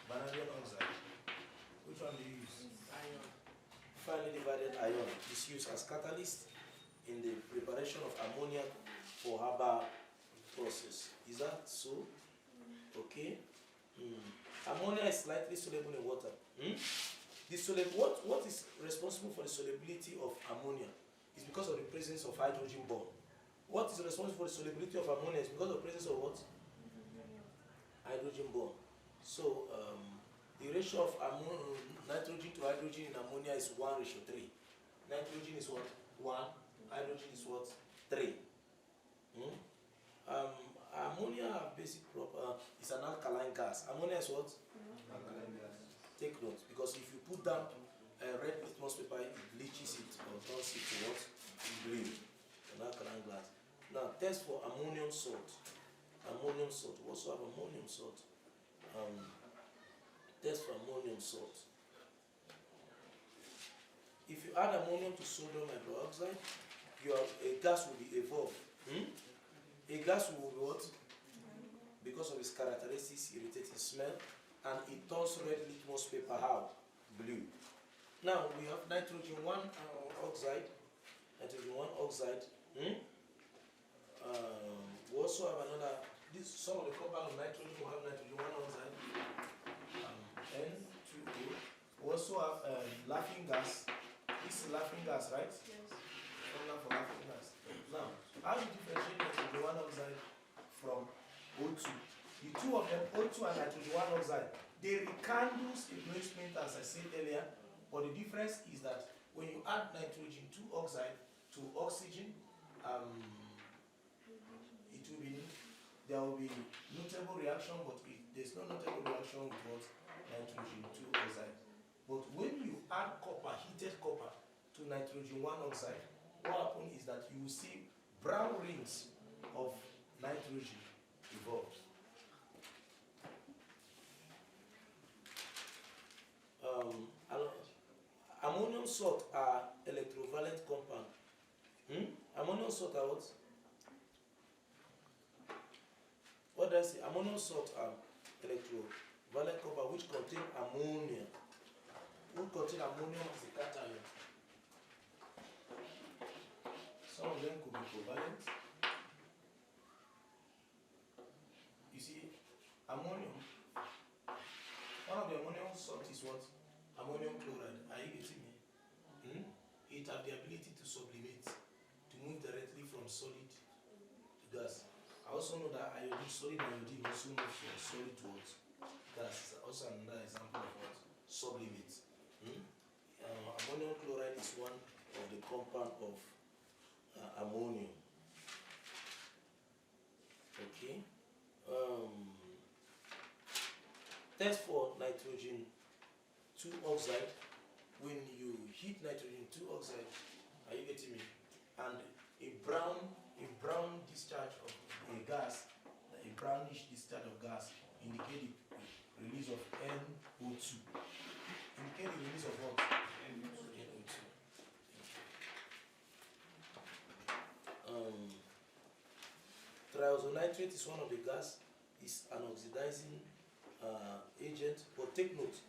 vanadium oxide. Which one do you use? Iron. Finely divided iron is used as catalyst in the preparation of ammonia for herbal process. Is that so? Okay. Ammonia is slightly soluble in water. What is responsible for the solubility of ammonia? It's because of the presence of hydrogen bond. What is responsible for the solubility of ammonia? Is because of the presence of what? Hydrogen bond. So the ratio of nitrogen to hydrogen in ammonia is 1:3. Nitrogen is what? 1. Hydrogen is what? 3. Ammonia have basic is an alkaline gas. Ammonia is what? Alkaline gas. Take note, because if you put down red litmus paper, it bleaches it or turns it to what? Blue. An alkaline gas. Now, test for ammonium salt. Ammonium salt. We also have ammonium salt. Test for ammonium salt. If you add ammonium to sodium hydroxide, a gas will be evolved. A gas will be what? Because of its characteristics, irritating smell, and it turns red litmus paper how? Blue. Now we have nitrogen 1 oxide. Nitrogen 1 oxide. We also have another. Some of the compound of nitrogen will have nitrogen 1 oxide. N2O. We also have laughing gas. This is laughing gas, right? Yes. Formula for laughing gas. Now, how do you differentiate nitrogen 1 oxide from O2? The two of them, O2 and nitrogen 1 oxide, they rekindle a placement as I said earlier, but the difference is that when you add nitrogen 2 oxide to oxygen, there will be notable reaction, but there's no notable reaction with what? Nitrogen 2 oxide. But when you add copper, heated copper, to nitrogen 1 oxide, what happens is that you will see brown rings of nitrogen evolved. Ammonium salt are electrovalent compound. Ammonium salt are what? What does I say? Ammonium salt are electrovalent compound which contain ammonia. Which contain ammonium as a cation. Some of them could be covalent. You see, ammonium. One of the ammonium salt is what? Ammonium chloride. Are you getting me? It has the ability to sublimate, to move directly from solid to gas. I also know that iodine, solid iodine also moves from solid to what? Gas. Also another example of what? Sublimate. Ammonium chloride is one of the compound of ammonium. Okay. Test for nitrogen 2 oxide. When you heat nitrogen 2 oxide, are you getting me? And a brown discharge of a gas, a brownish discharge of gas, indicate the release of NO2. Indicate the release of what? NO2. Triazonitrate is one of the gas. It's an oxidizing agent. But take note,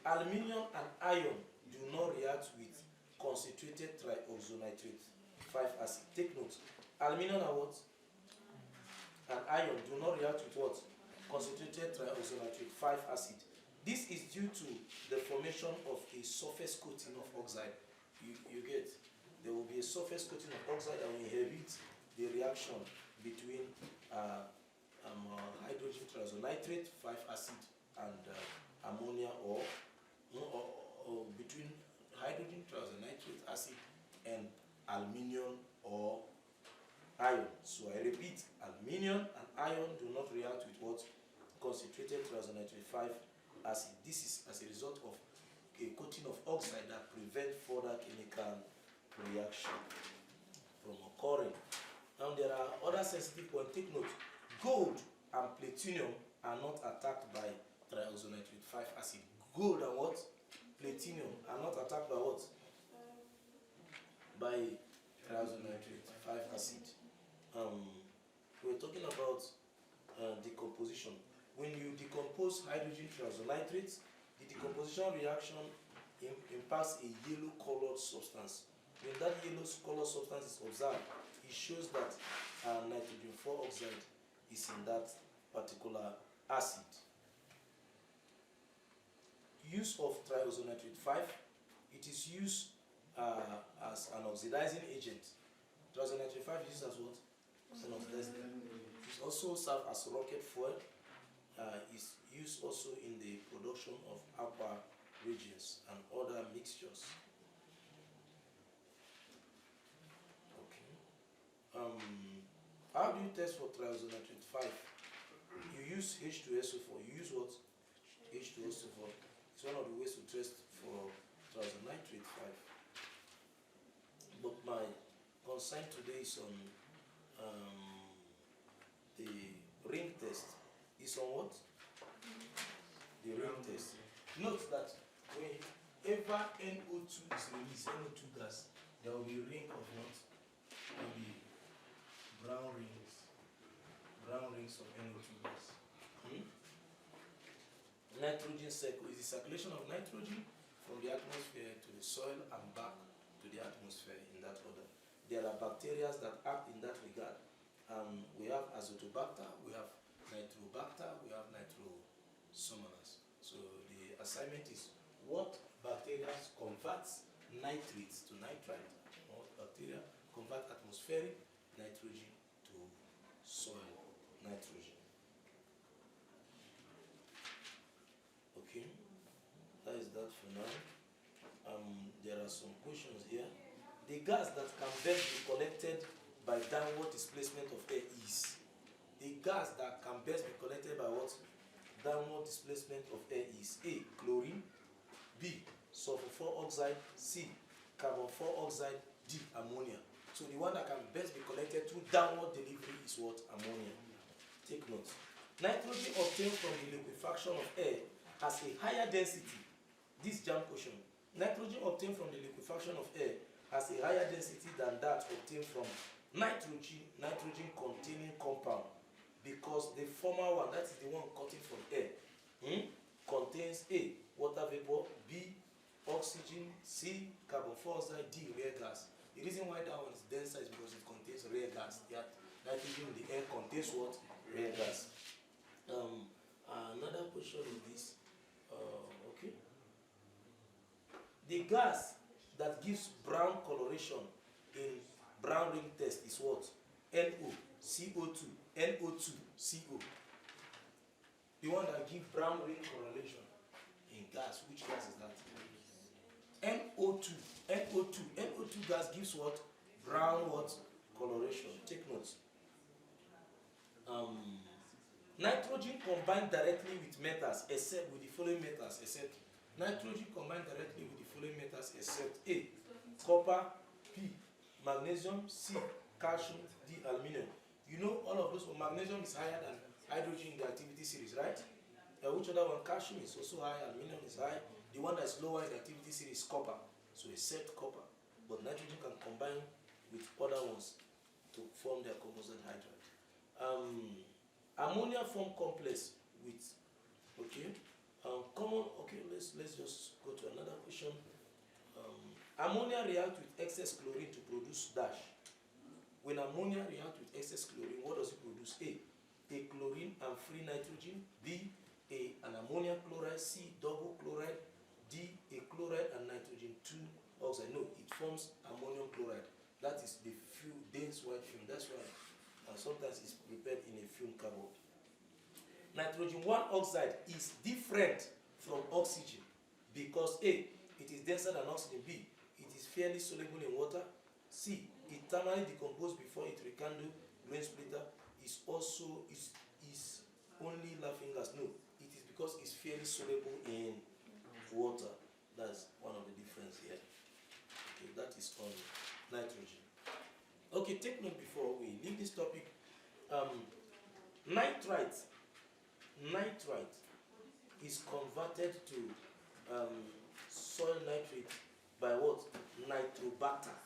aluminium and iron do not react with concentrated triazonitrate 5-acid. Take note, aluminium and what? And iron do not react with what? Concentrated triazonitrate 5-acid. This is due to the formation of a surface coating of oxide. You get? There will be a surface coating of oxide that will inhibit the reaction between hydrogen triazonitrate 5-acid and ammonia, or between hydrogen triazonitrate acid and aluminium or iron. So I repeat, aluminium and iron do not react with what? Concentrated triazonitrate 5-acid. This is as a result of a coating of oxide that prevents further chemical reaction from occurring. Now there are other sensitive points. Take note, gold and platinum are not attacked by triisonitrate 5 acid. Gold and what? Platinum are not attacked by what? By triisonitrate 5 acid. We're talking about decomposition. When you decompose hydrogen triisonitrate, the decomposition reaction imparts a yellow colored substance. When that yellow colored substance is observed, it shows that nitrogen 4 oxide is in that particular acid. Use of triisonitrate 5, it is used as an oxidizing agent. Triisonitrate 5 is used as what? As an oxidizing agent. It also serves as rocket fuel. Is used also in the production of aqua reagents and other mixtures. Okay. How do you test for triisonitrate 5? You use H2SO4. You use what? H2SO4. It's one of the ways to test for triisonitrate 5. But my concern today is on the ring test. Is on what? The ring test. Note that whenever NO2 is released, NO2 gas, there will be a ring of what? There will be brown rings of NO2 gas. Nitrogen cycle is the circulation of nitrogen from the atmosphere to the soil and back to the atmosphere in that order. There are bacteria that act in that regard. We have azotobacter, we have nitrobacter, we have nitrosomonas. So the assignment is what bacteria converts nitrates to nitrite, or bacteria convert atmospheric nitrogen to soil nitrogen. Okay, that is that for now. There are some questions here. The gas that can best be collected by downward displacement of air is? The gas that can best be collected by what? Downward displacement of air is A. Chlorine, B. Sulfur 4 oxide, C. Carbon 4 oxide, D. Ammonia. So the one that can best be collected through downward delivery is what? Ammonia. Take note. Nitrogen obtained from the liquefaction of air has a higher density. This Jamb question. Nitrogen obtained from the liquefaction of air has a higher density than that obtained from nitrogen containing compound, because the former one, that is the one cutting from air, contains A. Water vapor, B. Oxygen, C. Carbon 4 oxide, D. Rare gas. The reason why that one is denser is because it contains rare gas. Nitrogen in the air contains what? Rare gas. Another question is this. Okay. The gas that gives brown coloration in brown ring test is what? NO, CO2, NO2, CO. The one that gives brown ring correlation in gas, which gas is that? NO2, NO2, NO2 gas gives what? Brown what? Coloration. Take notes. Nitrogen combined directly with metals except with the following metals except nitrogen combined directly with the following metals except A. Copper, P. Magnesium, C. Calcium, D. Aluminium. You know all of those. Magnesium is higher than hydrogen in the activity series, right? Which other one? Calcium is also high, aluminum is high. The one that's lower in the activity series is copper. So except copper. But nitrogen can combine with other ones to form their composite hydride. Ammonia form complex with let's just go to another question. Ammonia reacts with excess chlorine to produce dash. When ammonia reacts with excess chlorine, what does it produce? A chlorine and free nitrogen. B, an ammonia chloride. C, double chloride. D, a chloride and nitrogen 2 oxide. No, it forms ammonium chloride. That is the dense white film. That's why sometimes it's prepared in a film carbon. Nitrogen 1 oxide is different from oxygen because A, it is denser than oxygen. B, it is fairly soluble in water. C, it thermally decomposes before it rekindle grain splitter. Is only laughing gas. No, it is because it's fairly soluble in water. That's one of the difference here. Okay, that is on nitrogen. Okay, take note before we leave this topic. Nitrite is converted to soil nitrate by what? Nitrobacter.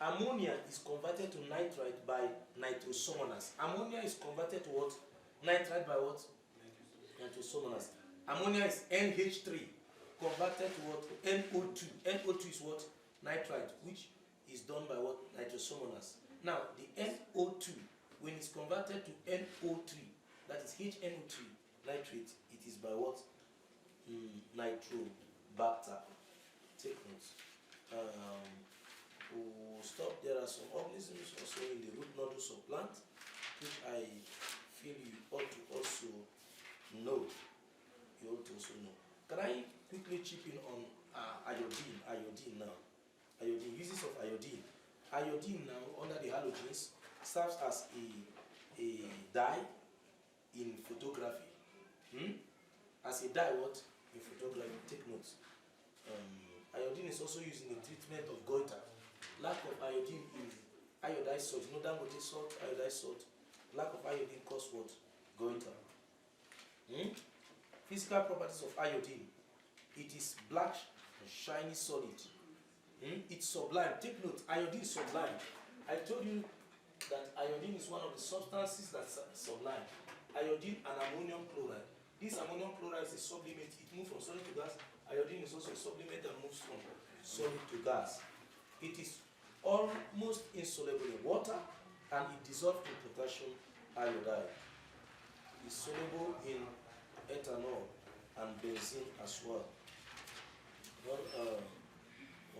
Ammonia is converted to nitrite by nitrosomonas. Ammonia is converted to what? Nitrite by what? Nitrosomonas. Ammonia is NH3 converted to what? NO2. NO2 is what? Nitrite, which is done by what? Nitrosomonas. Now, the NO2, when it's converted to NO3, that is HNO3 nitrate, it is by what? Nitrobacter. Take notes. We'll stop. There are some organisms also in the root nodules of plant, which I feel you ought to also know. You ought to also know. Can I quickly chip in on iodine? Iodine now. Iodine, uses of iodine. Iodine now, under the halogens, serves as a dye in photography. As a dye, what? In photography. Take notes. Iodine is also used in the treatment of goiter. Lack of iodine in iodized salt. You know Dangote salt, iodized salt. Lack of iodine causes what? Goiter. Physical properties of iodine. It is black and shiny solid. It's sublime. Take note, iodine is sublime. I told you that iodine is one of the substances that's sublime. Iodine and ammonium chloride. This ammonium chloride is a sublimate. It moves from solid to gas. Iodine is also a sublimate that moves from solid to gas. It is almost insoluble in water and it dissolves in potassium iodide. It is soluble in ethanol and benzene as well.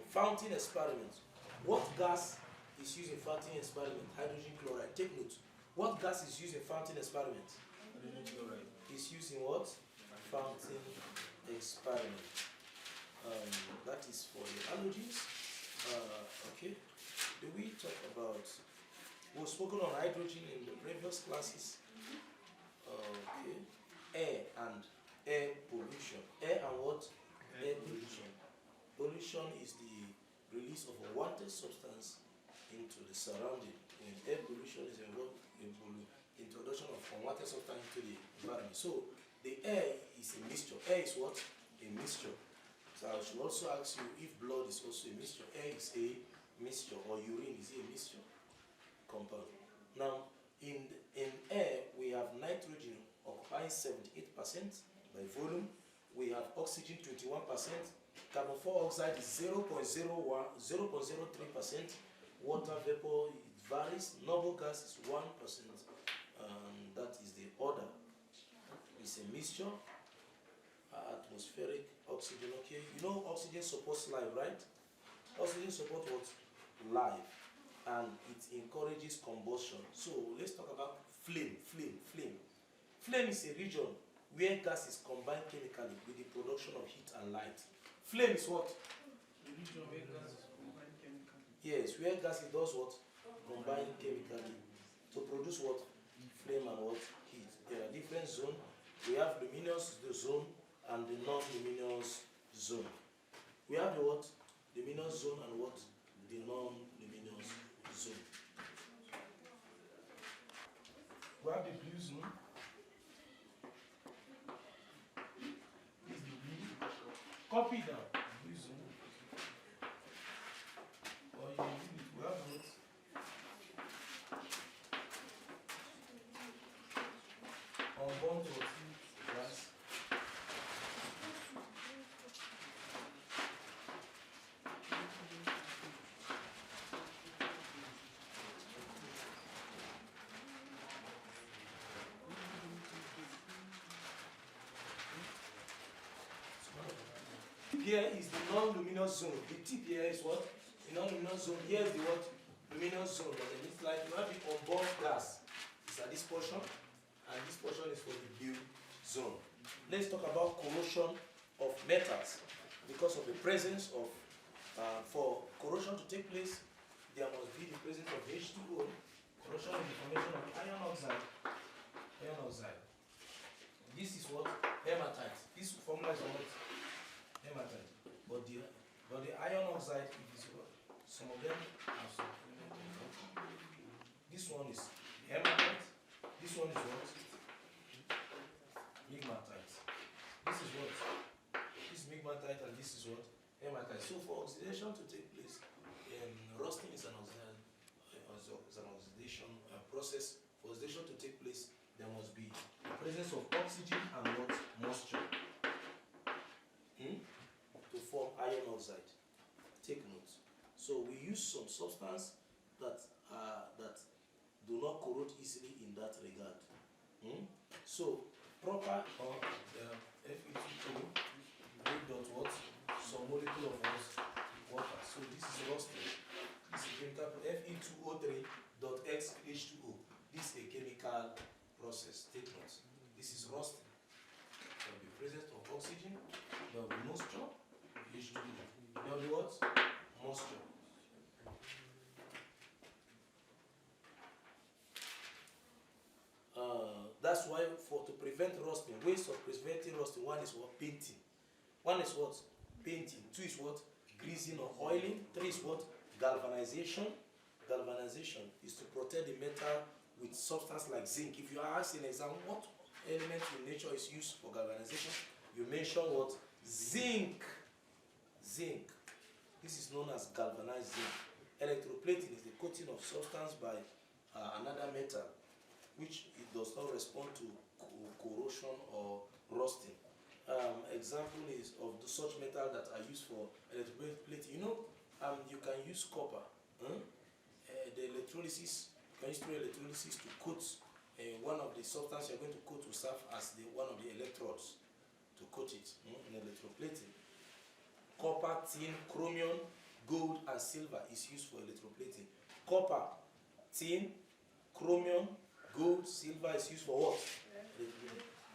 Fountain experiment. What gas is used in fountain experiment? Hydrogen chloride. Take note. What gas is used in fountain experiment? Hydrogen chloride. Is used in what? Fountain experiment. That is for the allergies. Okay. Do we talk about? We've spoken on hydrogen in the previous classes. Okay. Air and air pollution. Air and what? Air pollution. Pollution is the release of a wanted substance into the surrounding. And air pollution is involved in introduction of unwanted substance into the environment. So the air is a mixture. Air is what? A mixture. So I should also ask you if blood is also a mixture. Air is a mixture, or urine is a mixture compound. Now in air we have nitrogen occupying 78% by volume. We have oxygen 21%. Carbon dioxide is 0.03%. Water vapor, it varies. Noble gas is 1%. That is the order. It's a mixture. Atmospheric oxygen. Okay, you know oxygen supports life, right? Oxygen supports what? Life, and it encourages combustion. So let's talk about flame. Flame is a region where gas is combined chemically with the production of heat and light. Flame is what? The region where gas is combined chemically. Yes, where gas does what? Combined chemically to produce what? Flame and what? Heat. There are different zones. We have luminous zone and the non-luminous zone. We have the what? Luminous zone and what? The non-luminous zone. We have the blue zone. This is the blue. Copy down. Blue zone. Or you can do it. We have what? Unbound what? Gas. Here is the non-luminous zone. The tip here is what? The non-luminous zone. Here is the what? Luminous zone. But it's like you have the unbound gas. It's at this portion, and this portion is for the blue zone. Let's talk about corrosion of metals. Because of the presence of, for corrosion to take place, there must be the presence of H2O. Corrosion is the formation of iron oxide. Iron oxide. This is what? Hematite. This formula is what? Hematite. But the iron oxide, it is what? Some of them have some. This one is hematite. This one is what? Pegmatite. hematite, and this is what? Hematite. So for oxidation to take place, rusting is an oxidation process. For oxidation to take place, there must be the presence of oxygen and what? Moisture. To form iron oxide. Take note. So we use some substance that do not corrode easily in that regard. So proper Fe2O dot what? Some molecule of water. So this is rusting. This is chemical Fe2O3 dot XH2O. This is a chemical process. Take note. This is rusting. There will be presence of oxygen. There will be moisture. H2O. There will be what? Moisture. That's why to prevent rusting, ways of preventing rusting, one is what? Painting. One is what? Painting. Two is what? Greasing or oiling. Three is what? Galvanization. Galvanization is to protect the metal with substance like zinc. If you are asked in exam what element in nature is used for galvanization, you mention what? Zinc. Zinc. This is known as galvanized zinc. Electroplating is the coating of substance by another metal which it does not respond to corrosion or rusting. Example is of such metal that are used for electroplating. You can use copper. The electrolysis, you can use through electrolysis to coat one of the substance you're going to coat will serve as one of the electrodes to coat it in electroplating. Copper, tin, chromium, gold, and silver is used for electroplating. Copper, tin, chromium, gold, silver is used for what?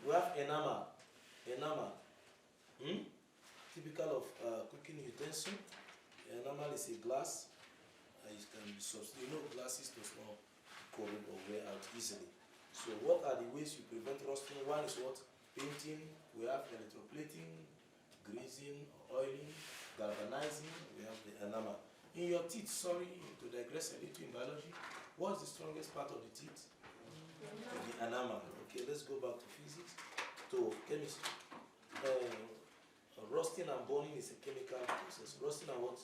We have enamel. Enamel. Typical of cooking utensil. Enamel is a glass. It can be substituted. Glasses does not corrode or wear out easily. So what are the ways you prevent rusting? One is what? Painting. We have electroplating, greasing, oiling, galvanizing. We have the enamel. In your teeth, sorry to digress a little in biology, what's the strongest part of the teeth? The enamel. Okay, let's go back to physics, to chemistry. Rusting and burning is a chemical process. Rusting and what?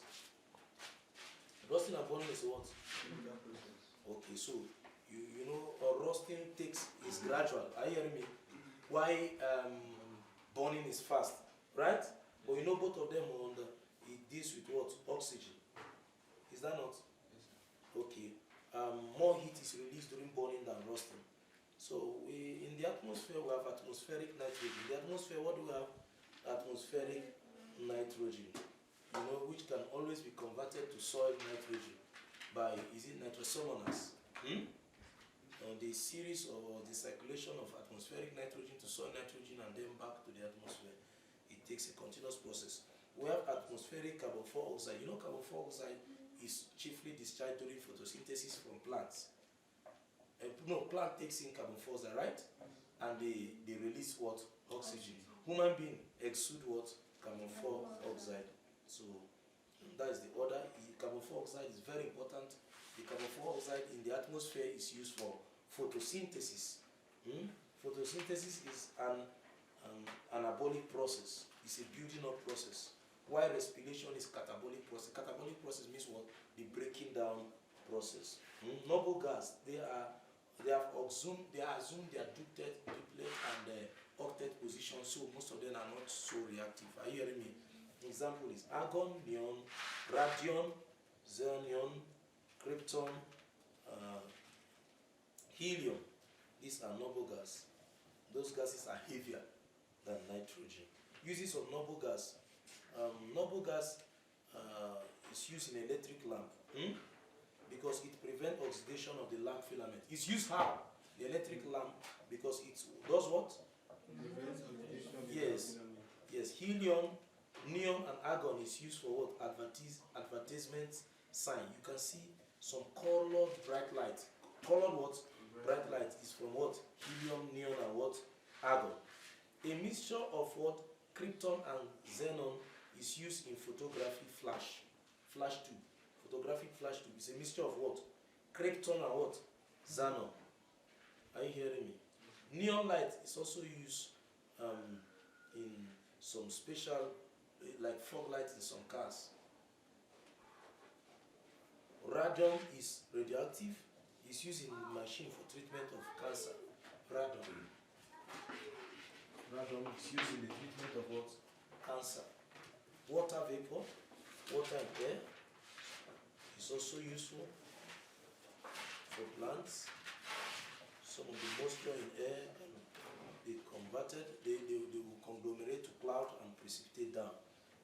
Rusting and burning is what? Chemical process. Okay, so you know rusting is gradual. Are you hearing me? Why burning is fast, right? But you know both of them it deals with what? Oxygen. Is that not? Yes. Okay. More heat is released during burning than rusting. So in the atmosphere we have atmospheric nitrogen. In the atmosphere, what do we have? Atmospheric nitrogen. Which can always be converted to soil nitrogen by nitrosomonas. The series or the circulation of atmospheric nitrogen to soil nitrogen and then back to the atmosphere. It takes a continuous process. We have atmospheric carbon dioxide. Carbon dioxide is chiefly discharged during photosynthesis from plants. Plant takes in carbon dioxide, right? And they release what? Oxygen. Human being exude what? Carbon dioxide. So that is the order. Carbon dioxide is very important. The carbon dioxide in the atmosphere is used for photosynthesis. Photosynthesis is an anabolic process. It's a building up process. While respiration is catabolic process. Catabolic process means what? The breaking down process. Noble gas, they have assumed their duplet and octet position, so most of them are not so reactive. Are you hearing me? Example is argon, neon, radium, xenon, krypton, helium. These are noble gas. Those gases are heavier than nitrogen. Uses of noble gas. Noble gas is used in electric lamp because it prevents oxidation of the lamp filament. It's used how? The electric lamp, because it does what? Prevents oxidation of the Yes. filament. Yes. Helium, neon, and argon is used for what? Advertisement sign. You can see some colored bright light. Colored what? Bright light is from what? Helium, neon, and what? Argon. A mixture of what? Krypton and xenon is used in photography flash. Flash tube. Photographic flash tube is a mixture of what? Krypton and what? Xenon. Are you hearing me? Neon light is also used in some special like fog lights in some cars. Radon is radioactive. It's used in machine for treatment of cancer. Radon. Radon is used in the treatment of what? Cancer. Water vapor, water and air is also useful for plants. Some of the moisture in air can be converted, they will conglomerate to cloud and precipitate down.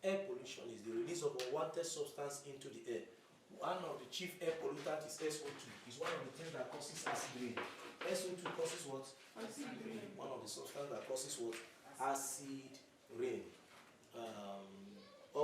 Air pollution is the release of unwanted substance into the air. One of the chief air pollutants is SO2. It's one of the things that causes acid rain. SO2 causes what? Acid rain. One of the substances that causes what? Acid rain.